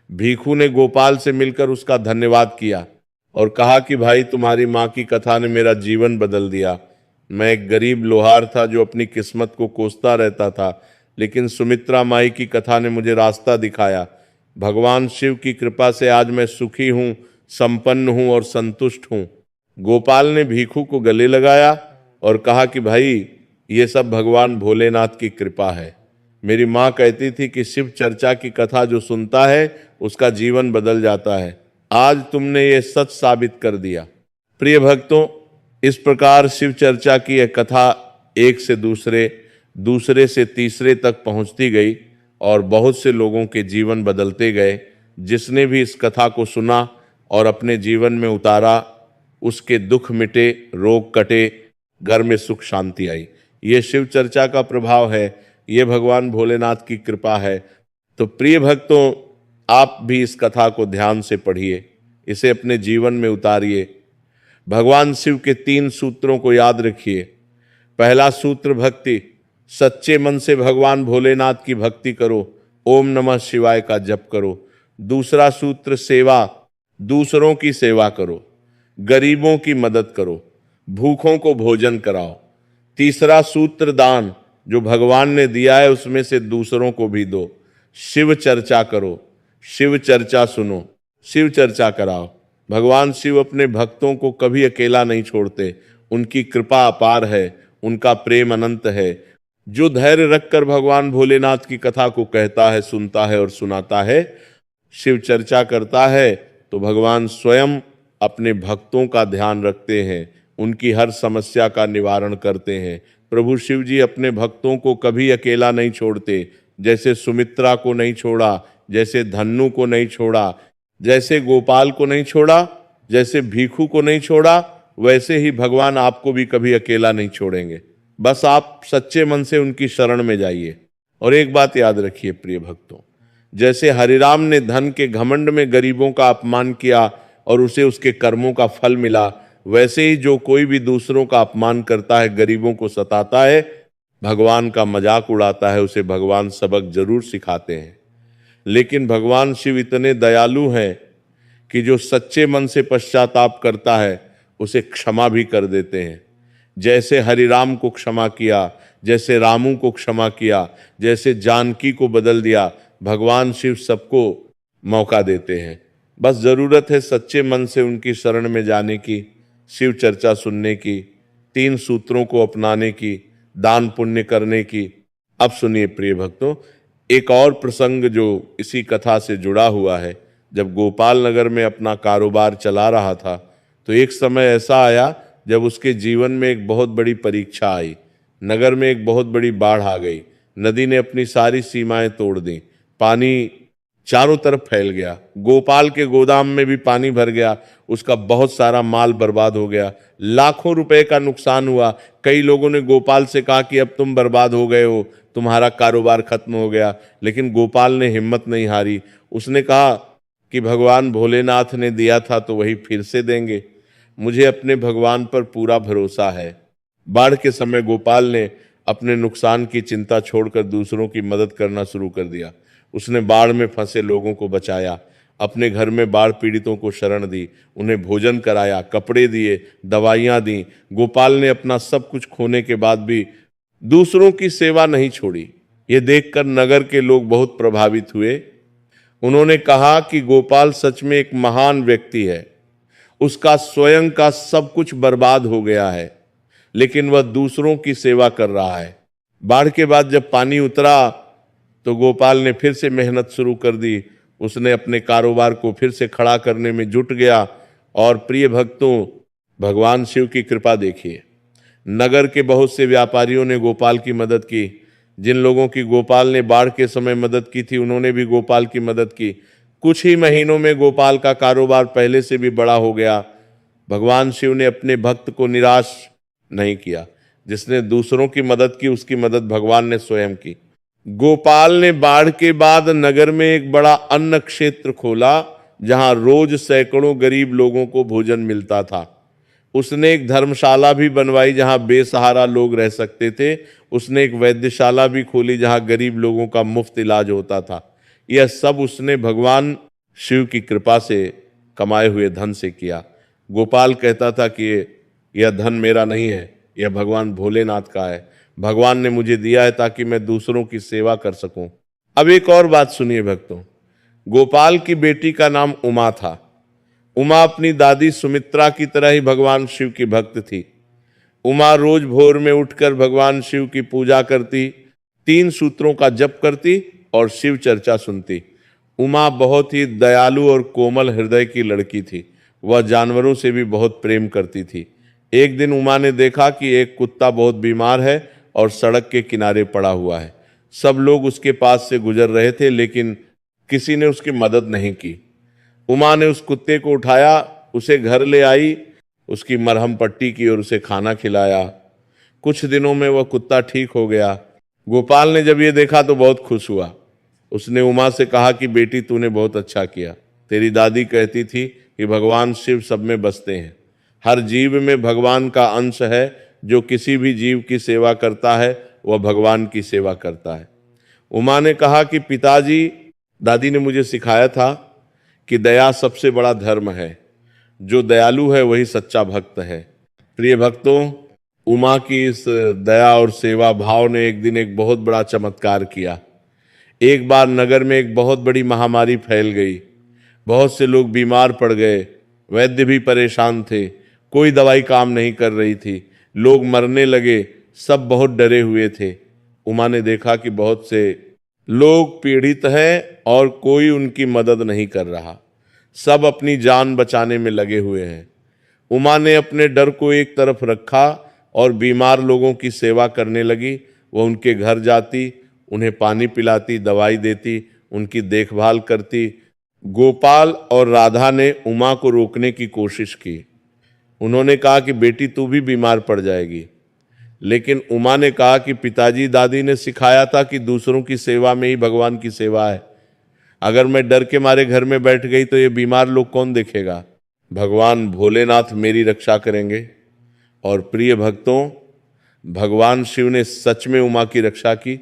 भीखू ने गोपाल से मिलकर उसका धन्यवाद किया और कहा कि भाई, तुम्हारी मां की कथा ने मेरा जीवन बदल दिया। मैं एक गरीब लोहार था जो अपनी किस्मत को कोसता रहता था, लेकिन सुमित्रा माई की कथा ने मुझे रास्ता दिखाया। भगवान शिव की कृपा से आज मैं सुखी हूँ, संपन्न हूँ और संतुष्ट हूँ। गोपाल ने भीखू को गले लगाया और कहा कि भाई, ये सब भगवान भोलेनाथ की कृपा है। मेरी माँ कहती थी कि शिव चर्चा की कथा जो सुनता है उसका जीवन बदल जाता है। आज तुमने ये सच साबित कर दिया। प्रिय भक्तों, इस प्रकार शिव चर्चा की यह कथा एक से दूसरे, दूसरे से तीसरे तक पहुंचती गई और बहुत से लोगों के जीवन बदलते गए। जिसने भी इस कथा को सुना और अपने जीवन में उतारा, उसके दुख मिटे, रोग कटे, घर में सुख शांति आई। ये शिव चर्चा का प्रभाव है, ये भगवान भोलेनाथ की कृपा है। तो प्रिय भक्तों, आप भी इस कथा को ध्यान से पढ़िए, इसे अपने जीवन में उतारिए। भगवान शिव के 3 सूत्रों को याद रखिए। पहला सूत्र भक्ति, सच्चे मन से भगवान भोलेनाथ की भक्ति करो, ओम नमः शिवाय का जप करो। दूसरा सूत्र सेवा, दूसरों की सेवा करो, गरीबों की मदद करो, भूखों को भोजन कराओ। तीसरा सूत्र दान, जो भगवान ने दिया है उसमें से दूसरों को भी दो। शिव चर्चा करो, शिव चर्चा सुनो, शिव चर्चा कराओ। भगवान शिव अपने भक्तों को कभी अकेला नहीं छोड़ते। उनकी कृपा अपार है, उनका प्रेम अनंत है। जो धैर्य रखकर भगवान भोलेनाथ की कथा को कहता है, सुनता है और सुनाता है, शिव चर्चा करता है, तो भगवान स्वयं अपने भक्तों का ध्यान रखते हैं, उनकी हर समस्या का निवारण करते हैं। प्रभु शिव जी अपने भक्तों को कभी अकेला नहीं छोड़ते। जैसे सुमित्रा को नहीं छोड़ा, जैसे धन्नु को नहीं छोड़ा, जैसे गोपाल को नहीं छोड़ा, जैसे भीखू को नहीं छोड़ा, वैसे ही भगवान आपको भी कभी अकेला नहीं छोड़ेंगे। बस आप सच्चे मन से उनकी शरण में जाइए। और एक बात याद रखिए प्रिय भक्तों, जैसे हरिराम ने धन के घमंड में गरीबों का अपमान किया और उसे उसके कर्मों का फल मिला, वैसे ही जो कोई भी दूसरों का अपमान करता है, गरीबों को सताता है, भगवान का मजाक उड़ाता है, उसे भगवान सबक जरूर सिखाते हैं। लेकिन भगवान शिव इतने दयालु हैं कि जो सच्चे मन से पश्चाताप करता है उसे क्षमा भी कर देते हैं। जैसे हरिराम को क्षमा किया, जैसे रामू को क्षमा किया, जैसे जानकी को बदल दिया, भगवान शिव सबको मौका देते हैं। बस जरूरत है सच्चे मन से उनकी शरण में जाने की, शिव चर्चा सुनने की, 3 सूत्रों को अपनाने की, दान पुण्य करने की। अब सुनिए प्रिय भक्तों, एक और प्रसंग जो इसी कथा से जुड़ा हुआ है, जब गोपाल नगर में अपना कारोबार चला रहा था तो एक समय ऐसा आया जब उसके जीवन में एक बहुत बड़ी परीक्षा आई। नगर में एक बहुत बड़ी बाढ़ आ गई। नदी ने अपनी सारी सीमाएं तोड़ दी। पानी चारों तरफ फैल गया। गोपाल के गोदाम में भी पानी भर गया। उसका बहुत सारा माल बर्बाद हो गया। लाखों रुपए का नुकसान हुआ। कई लोगों ने गोपाल से कहा कि अब तुम बर्बाद हो गए हो, तुम्हारा कारोबार खत्म हो गया। लेकिन गोपाल ने हिम्मत नहीं हारी। उसने कहा कि भगवान भोलेनाथ ने दिया था तो वही फिर से देंगे। मुझे अपने भगवान पर पूरा भरोसा है। बाढ़ के समय गोपाल ने अपने नुकसान की चिंता छोड़कर दूसरों की मदद करना शुरू कर दिया। उसने बाढ़ में फंसे लोगों को बचाया, अपने घर में बाढ़ पीड़ितों को शरण दी, उन्हें भोजन कराया, कपड़े दिए, दवाइयाँ दी। गोपाल ने अपना सब कुछ खोने के बाद भी दूसरों की सेवा नहीं छोड़ी। ये देखकर नगर के लोग बहुत प्रभावित हुए। उन्होंने कहा कि गोपाल सच में एक महान व्यक्ति है। उसका स्वयं का सब कुछ बर्बाद हो गया है, लेकिन वह दूसरों की सेवा कर रहा है। बाढ़ के बाद जब पानी उतरा तो गोपाल ने फिर से मेहनत शुरू कर दी। उसने अपने कारोबार को फिर से खड़ा करने में जुट गया। और प्रिय भक्तों, भगवान शिव की कृपा देखिए, नगर के बहुत से व्यापारियों ने गोपाल की मदद की। जिन लोगों की गोपाल ने बाढ़ के समय मदद की थी, उन्होंने भी गोपाल की मदद की। कुछ ही महीनों में गोपाल का कारोबार पहले से भी बड़ा हो गया। भगवान शिव ने अपने भक्त को निराश नहीं किया। जिसने दूसरों की मदद की, उसकी मदद भगवान ने स्वयं की। गोपाल ने बाढ़ के बाद नगर में एक बड़ा अन्न क्षेत्र खोला, जहां रोज सैकड़ों गरीब लोगों को भोजन मिलता था। उसने एक धर्मशाला भी बनवाई जहां बेसहारा लोग रह सकते थे। उसने एक वैद्यशाला भी खोली जहां गरीब लोगों का मुफ्त इलाज होता था। यह सब उसने भगवान शिव की कृपा से कमाए हुए धन से किया। गोपाल कहता था कि यह धन मेरा नहीं है, यह भगवान भोलेनाथ का है। भगवान ने मुझे दिया है ताकि मैं दूसरों की सेवा कर सकूं। अब एक और बात सुनिए भक्तों, गोपाल की बेटी का नाम उमा था। उमा अपनी दादी सुमित्रा की तरह ही भगवान शिव की भक्त थी। उमा रोज भोर में उठकर भगवान शिव की पूजा करती, 3 सूत्रों का जप करती और शिव चर्चा सुनती। उमा बहुत ही दयालु और कोमल हृदय की लड़की थी। वह जानवरों से भी बहुत प्रेम करती थी। एक दिन उमा ने देखा कि एक कुत्ता बहुत बीमार है और सड़क के किनारे पड़ा हुआ है। सब लोग उसके पास से गुजर रहे थे, लेकिन किसी ने उसकी मदद नहीं की। उमा ने उस कुत्ते को उठाया, उसे घर ले आई, उसकी मरहम पट्टी की और उसे खाना खिलाया। कुछ दिनों में वह कुत्ता ठीक हो गया। गोपाल ने जब ये देखा तो बहुत खुश हुआ। उसने उमा से कहा कि बेटी, तूने बहुत अच्छा किया। तेरी दादी कहती थी कि भगवान शिव सब में बसते हैं। हर जीव में भगवान का अंश है। जो किसी भी जीव की सेवा करता है वह भगवान की सेवा करता है। उमा ने कहा कि पिताजी, दादी ने मुझे सिखाया था कि दया सबसे बड़ा धर्म है। जो दयालु है वही सच्चा भक्त है। प्रिय भक्तों, उमा की इस दया और सेवा भाव ने एक दिन एक बहुत बड़ा चमत्कार किया। एक बार नगर में एक बहुत बड़ी महामारी फैल गई। बहुत से लोग बीमार पड़ गए। वैद्य भी परेशान थे। कोई दवाई काम नहीं कर रही थी। लोग मरने लगे। सब बहुत डरे हुए थे। उमा ने देखा कि बहुत से लोग पीड़ित हैं और कोई उनकी मदद नहीं कर रहा। सब अपनी जान बचाने में लगे हुए हैं। उमा ने अपने डर को एक तरफ रखा और बीमार लोगों की सेवा करने लगी। वह उनके घर जाती, उन्हें पानी पिलाती, दवाई देती, उनकी देखभाल करती। गोपाल और राधा ने उमा को रोकने की कोशिश की। उन्होंने कहा कि बेटी, तू भी बीमार पड़ जाएगी। लेकिन उमा ने कहा कि पिताजी, दादी ने सिखाया था कि दूसरों की सेवा में ही भगवान की सेवा है। अगर मैं डर के मारे घर में बैठ गई तो ये बीमार लोग कौन देखेगा? भगवान भोलेनाथ मेरी रक्षा करेंगे। और प्रिय भक्तों, भगवान शिव ने सच में उमा की रक्षा की।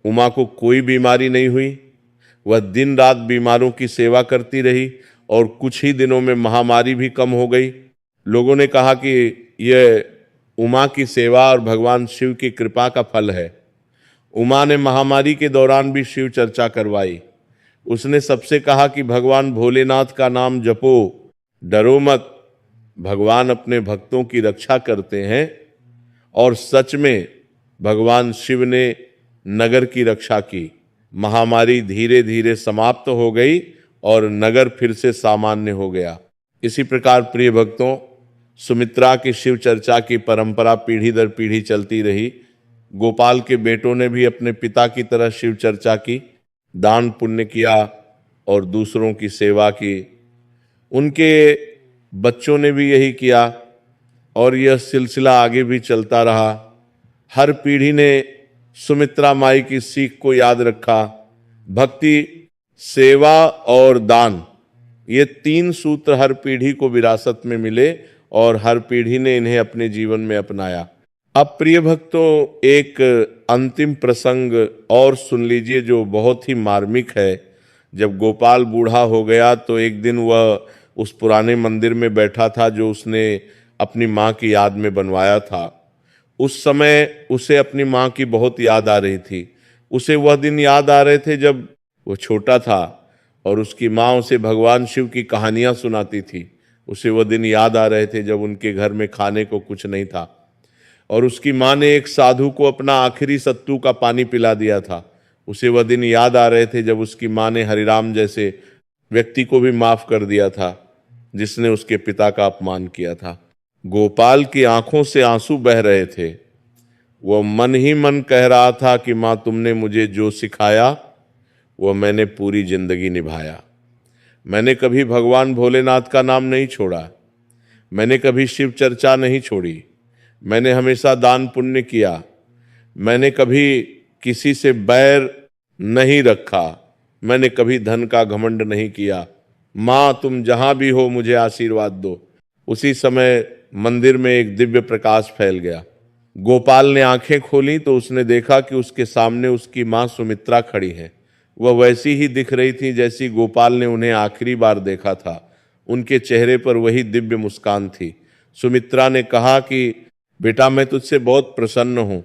उमा को कोई बीमारी नहीं हुई। वह दिन रात बीमारों की सेवा करती रही और कुछ ही दिनों में महामारी भी कम हो गई। लोगों ने कहा कि यह उमा की सेवा और भगवान शिव की कृपा का फल है। उमा ने महामारी के दौरान भी शिव चर्चा करवाई। उसने सबसे कहा कि भगवान भोलेनाथ का नाम जपो, डरो मत। भगवान अपने भक्तों की रक्षा करते हैं। और सच में भगवान शिव ने नगर की रक्षा की। महामारी धीरे धीरे समाप्त हो गई और नगर फिर से सामान्य हो गया। इसी प्रकार प्रिय भक्तों, सुमित्रा की शिव चर्चा की परंपरा पीढ़ी दर पीढ़ी चलती रही। गोपाल के बेटों ने भी अपने पिता की तरह शिव चर्चा की, दान पुण्य किया और दूसरों की सेवा की। उनके बच्चों ने भी यही किया और यह सिलसिला आगे भी चलता रहा। हर पीढ़ी ने सुमित्रा माई की सीख को याद रखा। भक्ति, सेवा और दान, ये तीन सूत्र हर पीढ़ी को विरासत में मिले और हर पीढ़ी ने इन्हें अपने जीवन में अपनाया। अब प्रिय भक्तों, एक अंतिम प्रसंग और सुन लीजिए जो बहुत ही मार्मिक है। जब गोपाल बूढ़ा हो गया तो एक दिन वह उस पुराने मंदिर में बैठा था जो उसने अपनी माँ की याद में बनवाया था। उस समय उसे अपनी माँ की बहुत याद आ रही थी। उसे वह दिन याद आ रहे थे जब वो छोटा था और उसकी माँ उसे भगवान शिव की कहानियाँ सुनाती थी। उसे वह दिन याद आ रहे थे जब उनके घर में खाने को कुछ नहीं था और उसकी माँ ने एक साधु को अपना आखिरी सत्तू का पानी पिला दिया था। उसे वह दिन याद आ रहे थे जब उसकी माँ ने हरिराम जैसे व्यक्ति को भी माफ कर दिया था जिसने उसके पिता का अपमान किया था। गोपाल की आंखों से आंसू बह रहे थे। वह मन ही मन कह रहा था कि माँ, तुमने मुझे जो सिखाया वह मैंने पूरी जिंदगी निभाया। मैंने कभी भगवान भोलेनाथ का नाम नहीं छोड़ा, मैंने कभी शिव चर्चा नहीं छोड़ी, मैंने हमेशा दान पुण्य किया, मैंने कभी किसी से बैर नहीं रखा, मैंने कभी धन का घमंड नहीं किया। माँ, तुम जहां भी हो मुझे आशीर्वाद दो। उसी समय मंदिर में एक दिव्य प्रकाश फैल गया। गोपाल ने आंखें खोली तो उसने देखा कि उसके सामने उसकी माँ सुमित्रा खड़ी है। वह वैसी ही दिख रही थी जैसी गोपाल ने उन्हें आखिरी बार देखा था। उनके चेहरे पर वही दिव्य मुस्कान थी। सुमित्रा ने कहा कि बेटा, मैं तुझसे बहुत प्रसन्न हूँ।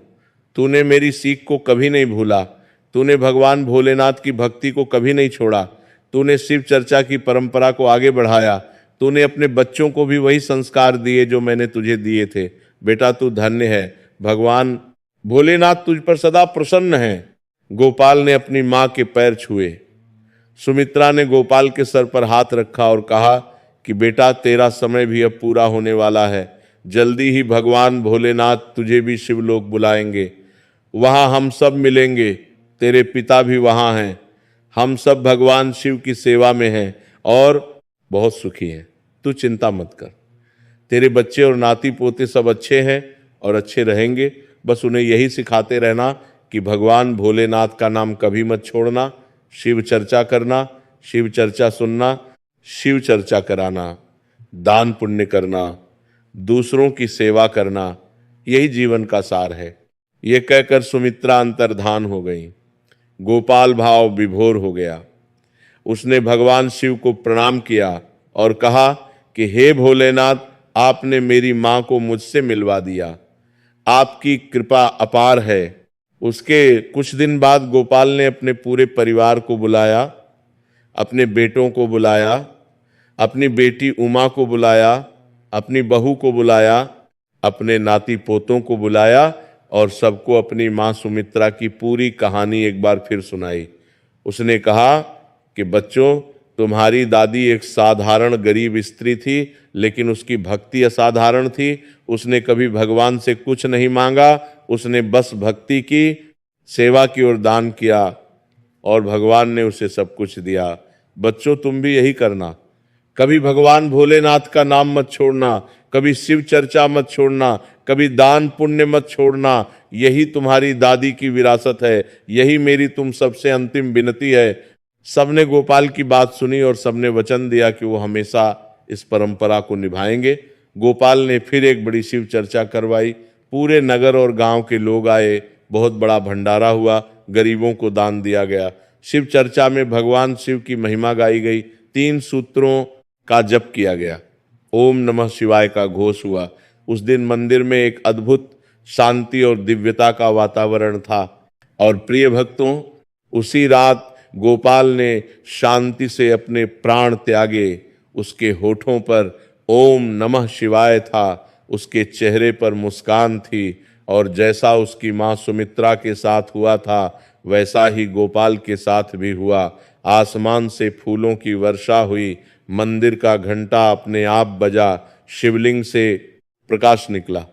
तूने मेरी सीख को कभी नहीं भूला, तूने भगवान भोलेनाथ की भक्ति को कभी नहीं छोड़ा, तूने शिव चर्चा की परंपरा को आगे बढ़ाया, तूने अपने बच्चों को भी वही संस्कार दिए जो मैंने तुझे दिए थे। बेटा, तू धन्य है, भगवान भोलेनाथ तुझ पर सदा प्रसन्न है। गोपाल ने अपनी माँ के पैर छुए। सुमित्रा ने गोपाल के सर पर हाथ रखा और कहा कि बेटा, तेरा समय भी अब पूरा होने वाला है। जल्दी ही भगवान भोलेनाथ तुझे भी शिवलोक बुलाएंगे। वहाँ हम सब मिलेंगे, तेरे पिता भी वहाँ हैं। हम सब भगवान शिव की सेवा में हैं और बहुत सुखी हैं। तू चिंता मत कर, तेरे बच्चे और नाती पोते सब अच्छे हैं और अच्छे रहेंगे। बस उन्हें यही सिखाते रहना कि भगवान भोलेनाथ का नाम कभी मत छोड़ना, शिव चर्चा करना, शिव चर्चा सुनना, शिव चर्चा कराना, दान पुण्य करना, दूसरों की सेवा करना, यही जीवन का सार है। ये कहकर सुमित्रा अंतर्धान हो गई। गोपाल भाव विभोर हो गया। उसने भगवान शिव को प्रणाम किया और कहा कि हे भोलेनाथ, आपने मेरी माँ को मुझसे मिलवा दिया, आपकी कृपा अपार है। उसके कुछ दिन बाद गोपाल ने अपने पूरे परिवार को बुलाया, अपने बेटों को बुलाया, अपनी बेटी उमा को बुलाया, अपनी बहू को बुलाया, अपने नाती पोतों को बुलाया और सबको अपनी माँ सुमित्रा की पूरी कहानी एक बार फिर सुनाई। उसने कहा कि बच्चों, तुम्हारी दादी एक साधारण गरीब स्त्री थी, लेकिन उसकी भक्ति असाधारण थी। उसने कभी भगवान से कुछ नहीं मांगा, उसने बस भक्ति की, सेवा की और दान किया और भगवान ने उसे सब कुछ दिया। बच्चों, तुम भी यही करना। कभी भगवान भोलेनाथ का नाम मत छोड़ना, कभी शिव चर्चा मत छोड़ना, कभी दान पुण्य मत छोड़ना। यही तुम्हारी दादी की विरासत है, यही मेरी तुम सबसे अंतिम विनती है। सबने गोपाल की बात सुनी और सबने वचन दिया कि वो हमेशा इस परंपरा को निभाएंगे। गोपाल ने फिर एक बड़ी शिव चर्चा करवाई। पूरे नगर और गांव के लोग आए, बहुत बड़ा भंडारा हुआ, गरीबों को दान दिया गया। शिव चर्चा में भगवान शिव की महिमा गाई गई, 3 सूत्रों का जप किया गया, ओम नमः शिवाय का घोष हुआ। उस दिन मंदिर में एक अद्भुत शांति और दिव्यता का वातावरण था। और प्रिय भक्तों, उसी रात गोपाल ने शांति से अपने प्राण त्यागे। उसके होठों पर ओम नमः शिवाय था, उसके चेहरे पर मुस्कान थी और जैसा उसकी माँ सुमित्रा के साथ हुआ था वैसा ही गोपाल के साथ भी हुआ। आसमान से फूलों की वर्षा हुई, मंदिर का घंटा अपने आप बजा, शिवलिंग से प्रकाश निकला।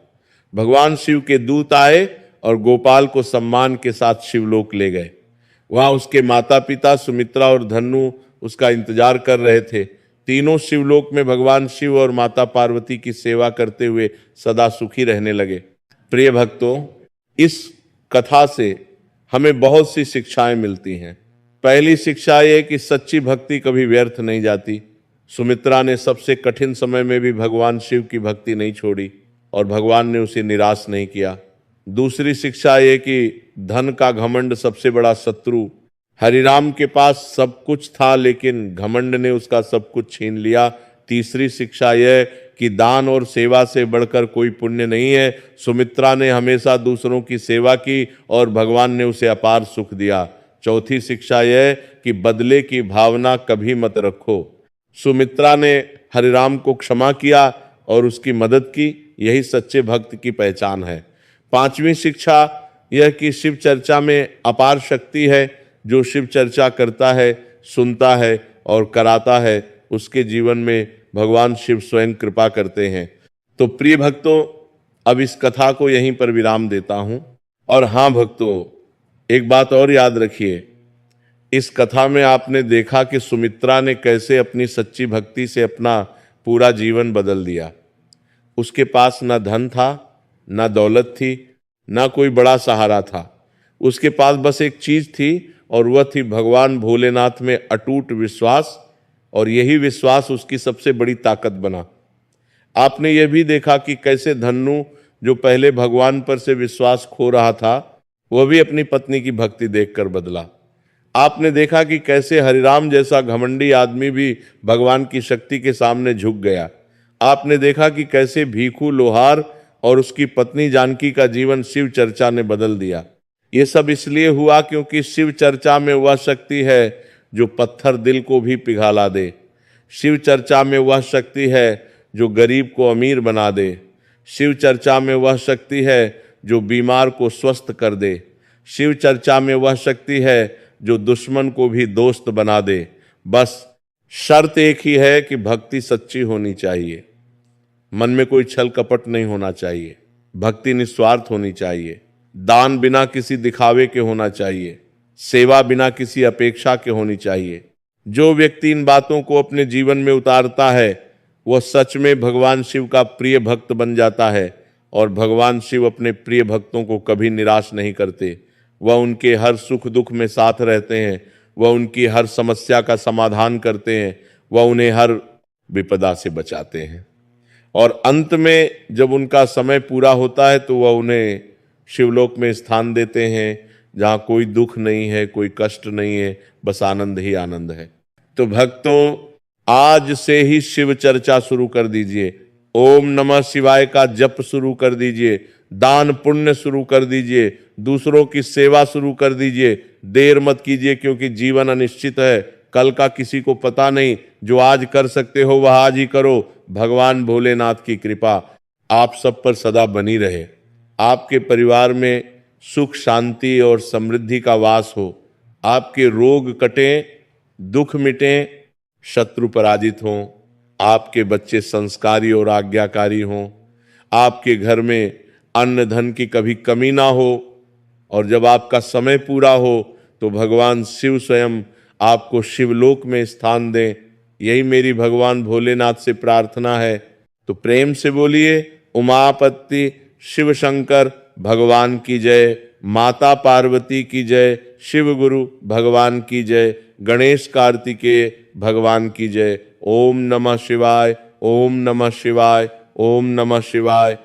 भगवान शिव के दूत आए और गोपाल को सम्मान के साथ शिवलोक ले गए। वहां उसके माता पिता सुमित्रा और धनु उसका इंतजार कर रहे थे। तीनों शिवलोक में भगवान शिव और माता पार्वती की सेवा करते हुए सदा सुखी रहने लगे। प्रिय भक्तों, इस कथा से हमें बहुत सी शिक्षाएं मिलती हैं। पहली शिक्षा ये कि सच्ची भक्ति कभी व्यर्थ नहीं जाती। सुमित्रा ने सबसे कठिन समय में भी भगवान शिव की भक्ति नहीं छोड़ी और भगवान ने उसे निराश नहीं किया। दूसरी शिक्षा ये कि धन का घमंड सबसे बड़ा शत्रु। हरिराम के पास सब कुछ था लेकिन घमंड ने उसका सब कुछ छीन लिया। तीसरी शिक्षा यह कि दान और सेवा से बढ़कर कोई पुण्य नहीं है। सुमित्रा ने हमेशा दूसरों की सेवा की और भगवान ने उसे अपार सुख दिया। चौथी शिक्षा यह कि बदले की भावना कभी मत रखो। सुमित्रा ने हरिराम को क्षमा किया और उसकी मदद की, यही सच्चे भक्त की पहचान है। पांचवी शिक्षा यह कि शिव चर्चा में अपार शक्ति है। जो शिव चर्चा करता है, सुनता है और कराता है, उसके जीवन में भगवान शिव स्वयं कृपा करते हैं। तो प्रिय भक्तों, अब इस कथा को यहीं पर विराम देता हूं। और हाँ भक्तों, एक बात और याद रखिए, इस कथा में आपने देखा कि सुमित्रा ने कैसे अपनी सच्ची भक्ति से अपना पूरा जीवन बदल दिया। उसके पास ना धन था, ना दौलत थी, ना कोई बड़ा सहारा था। उसके पास बस एक चीज थी और वह थी भगवान भोलेनाथ में अटूट विश्वास, और यही विश्वास उसकी सबसे बड़ी ताकत बना। आपने यह भी देखा कि कैसे धन्नु, जो पहले भगवान पर से विश्वास खो रहा था, वह भी अपनी पत्नी की भक्ति देखकर बदला। आपने देखा कि कैसे हरिराम जैसा घमंडी आदमी भी भगवान की शक्ति के सामने झुक गया। आपने देखा कि कैसे भीखू लोहार और उसकी पत्नी जानकी का जीवन शिव चर्चा ने बदल दिया। ये सब इसलिए हुआ क्योंकि शिव चर्चा में वह शक्ति है जो पत्थर दिल को भी पिघला दे। शिव चर्चा में वह शक्ति है जो गरीब को अमीर बना दे। शिव चर्चा में वह शक्ति है जो बीमार को स्वस्थ कर दे। शिव चर्चा में वह शक्ति है जो दुश्मन को भी दोस्त बना दे। बस शर्त एक ही है कि भक्ति सच्ची होनी चाहिए, मन में कोई छल कपट नहीं होना चाहिए, भक्ति निस्वार्थ होनी चाहिए, दान बिना किसी दिखावे के होना चाहिए, सेवा बिना किसी अपेक्षा के होनी चाहिए। जो व्यक्ति इन बातों को अपने जीवन में उतारता है वह सच में भगवान शिव का प्रिय भक्त बन जाता है। और भगवान शिव अपने प्रिय भक्तों को कभी निराश नहीं करते। वह उनके हर सुख दुख में साथ रहते हैं, वह उनकी हर समस्या का समाधान करते हैं, वह उन्हें हर विपदा से बचाते हैं। और अंत में जब उनका समय पूरा होता है तो वह उन्हें शिवलोक में स्थान देते हैं, जहाँ कोई दुख नहीं है, कोई कष्ट नहीं है, बस आनंद ही आनंद है। तो भक्तों, आज से ही शिव चर्चा शुरू कर दीजिए। ओम नमः शिवाय का जप शुरू कर दीजिए, दान पुण्य शुरू कर दीजिए, दूसरों की सेवा शुरू कर दीजिए। देर मत कीजिए क्योंकि जीवन अनिश्चित है, कल का किसी को पता नहीं। जो आज कर सकते हो वह आज ही करो। भगवान भोलेनाथ की कृपा आप सब पर सदा बनी रहे। आपके परिवार में सुख शांति और समृद्धि का वास हो। आपके रोग कटें, दुख मिटें, शत्रु पराजित हों, आपके बच्चे संस्कारी और आज्ञाकारी हों, आपके घर में अन्न धन की कभी कमी ना हो। और जब आपका समय पूरा हो तो भगवान शिव स्वयं आपको शिवलोक में स्थान दें। यही मेरी भगवान भोलेनाथ से प्रार्थना है। तो प्रेम से बोलिए, उमापति शिव शंकर भगवान की जय, माता पार्वती की जय, शिव गुरु भगवान की जय, गणेश कार्तिकेय भगवान की जय। ओम नमः शिवाय, ओम नमः शिवाय, ओम नमः शिवाय।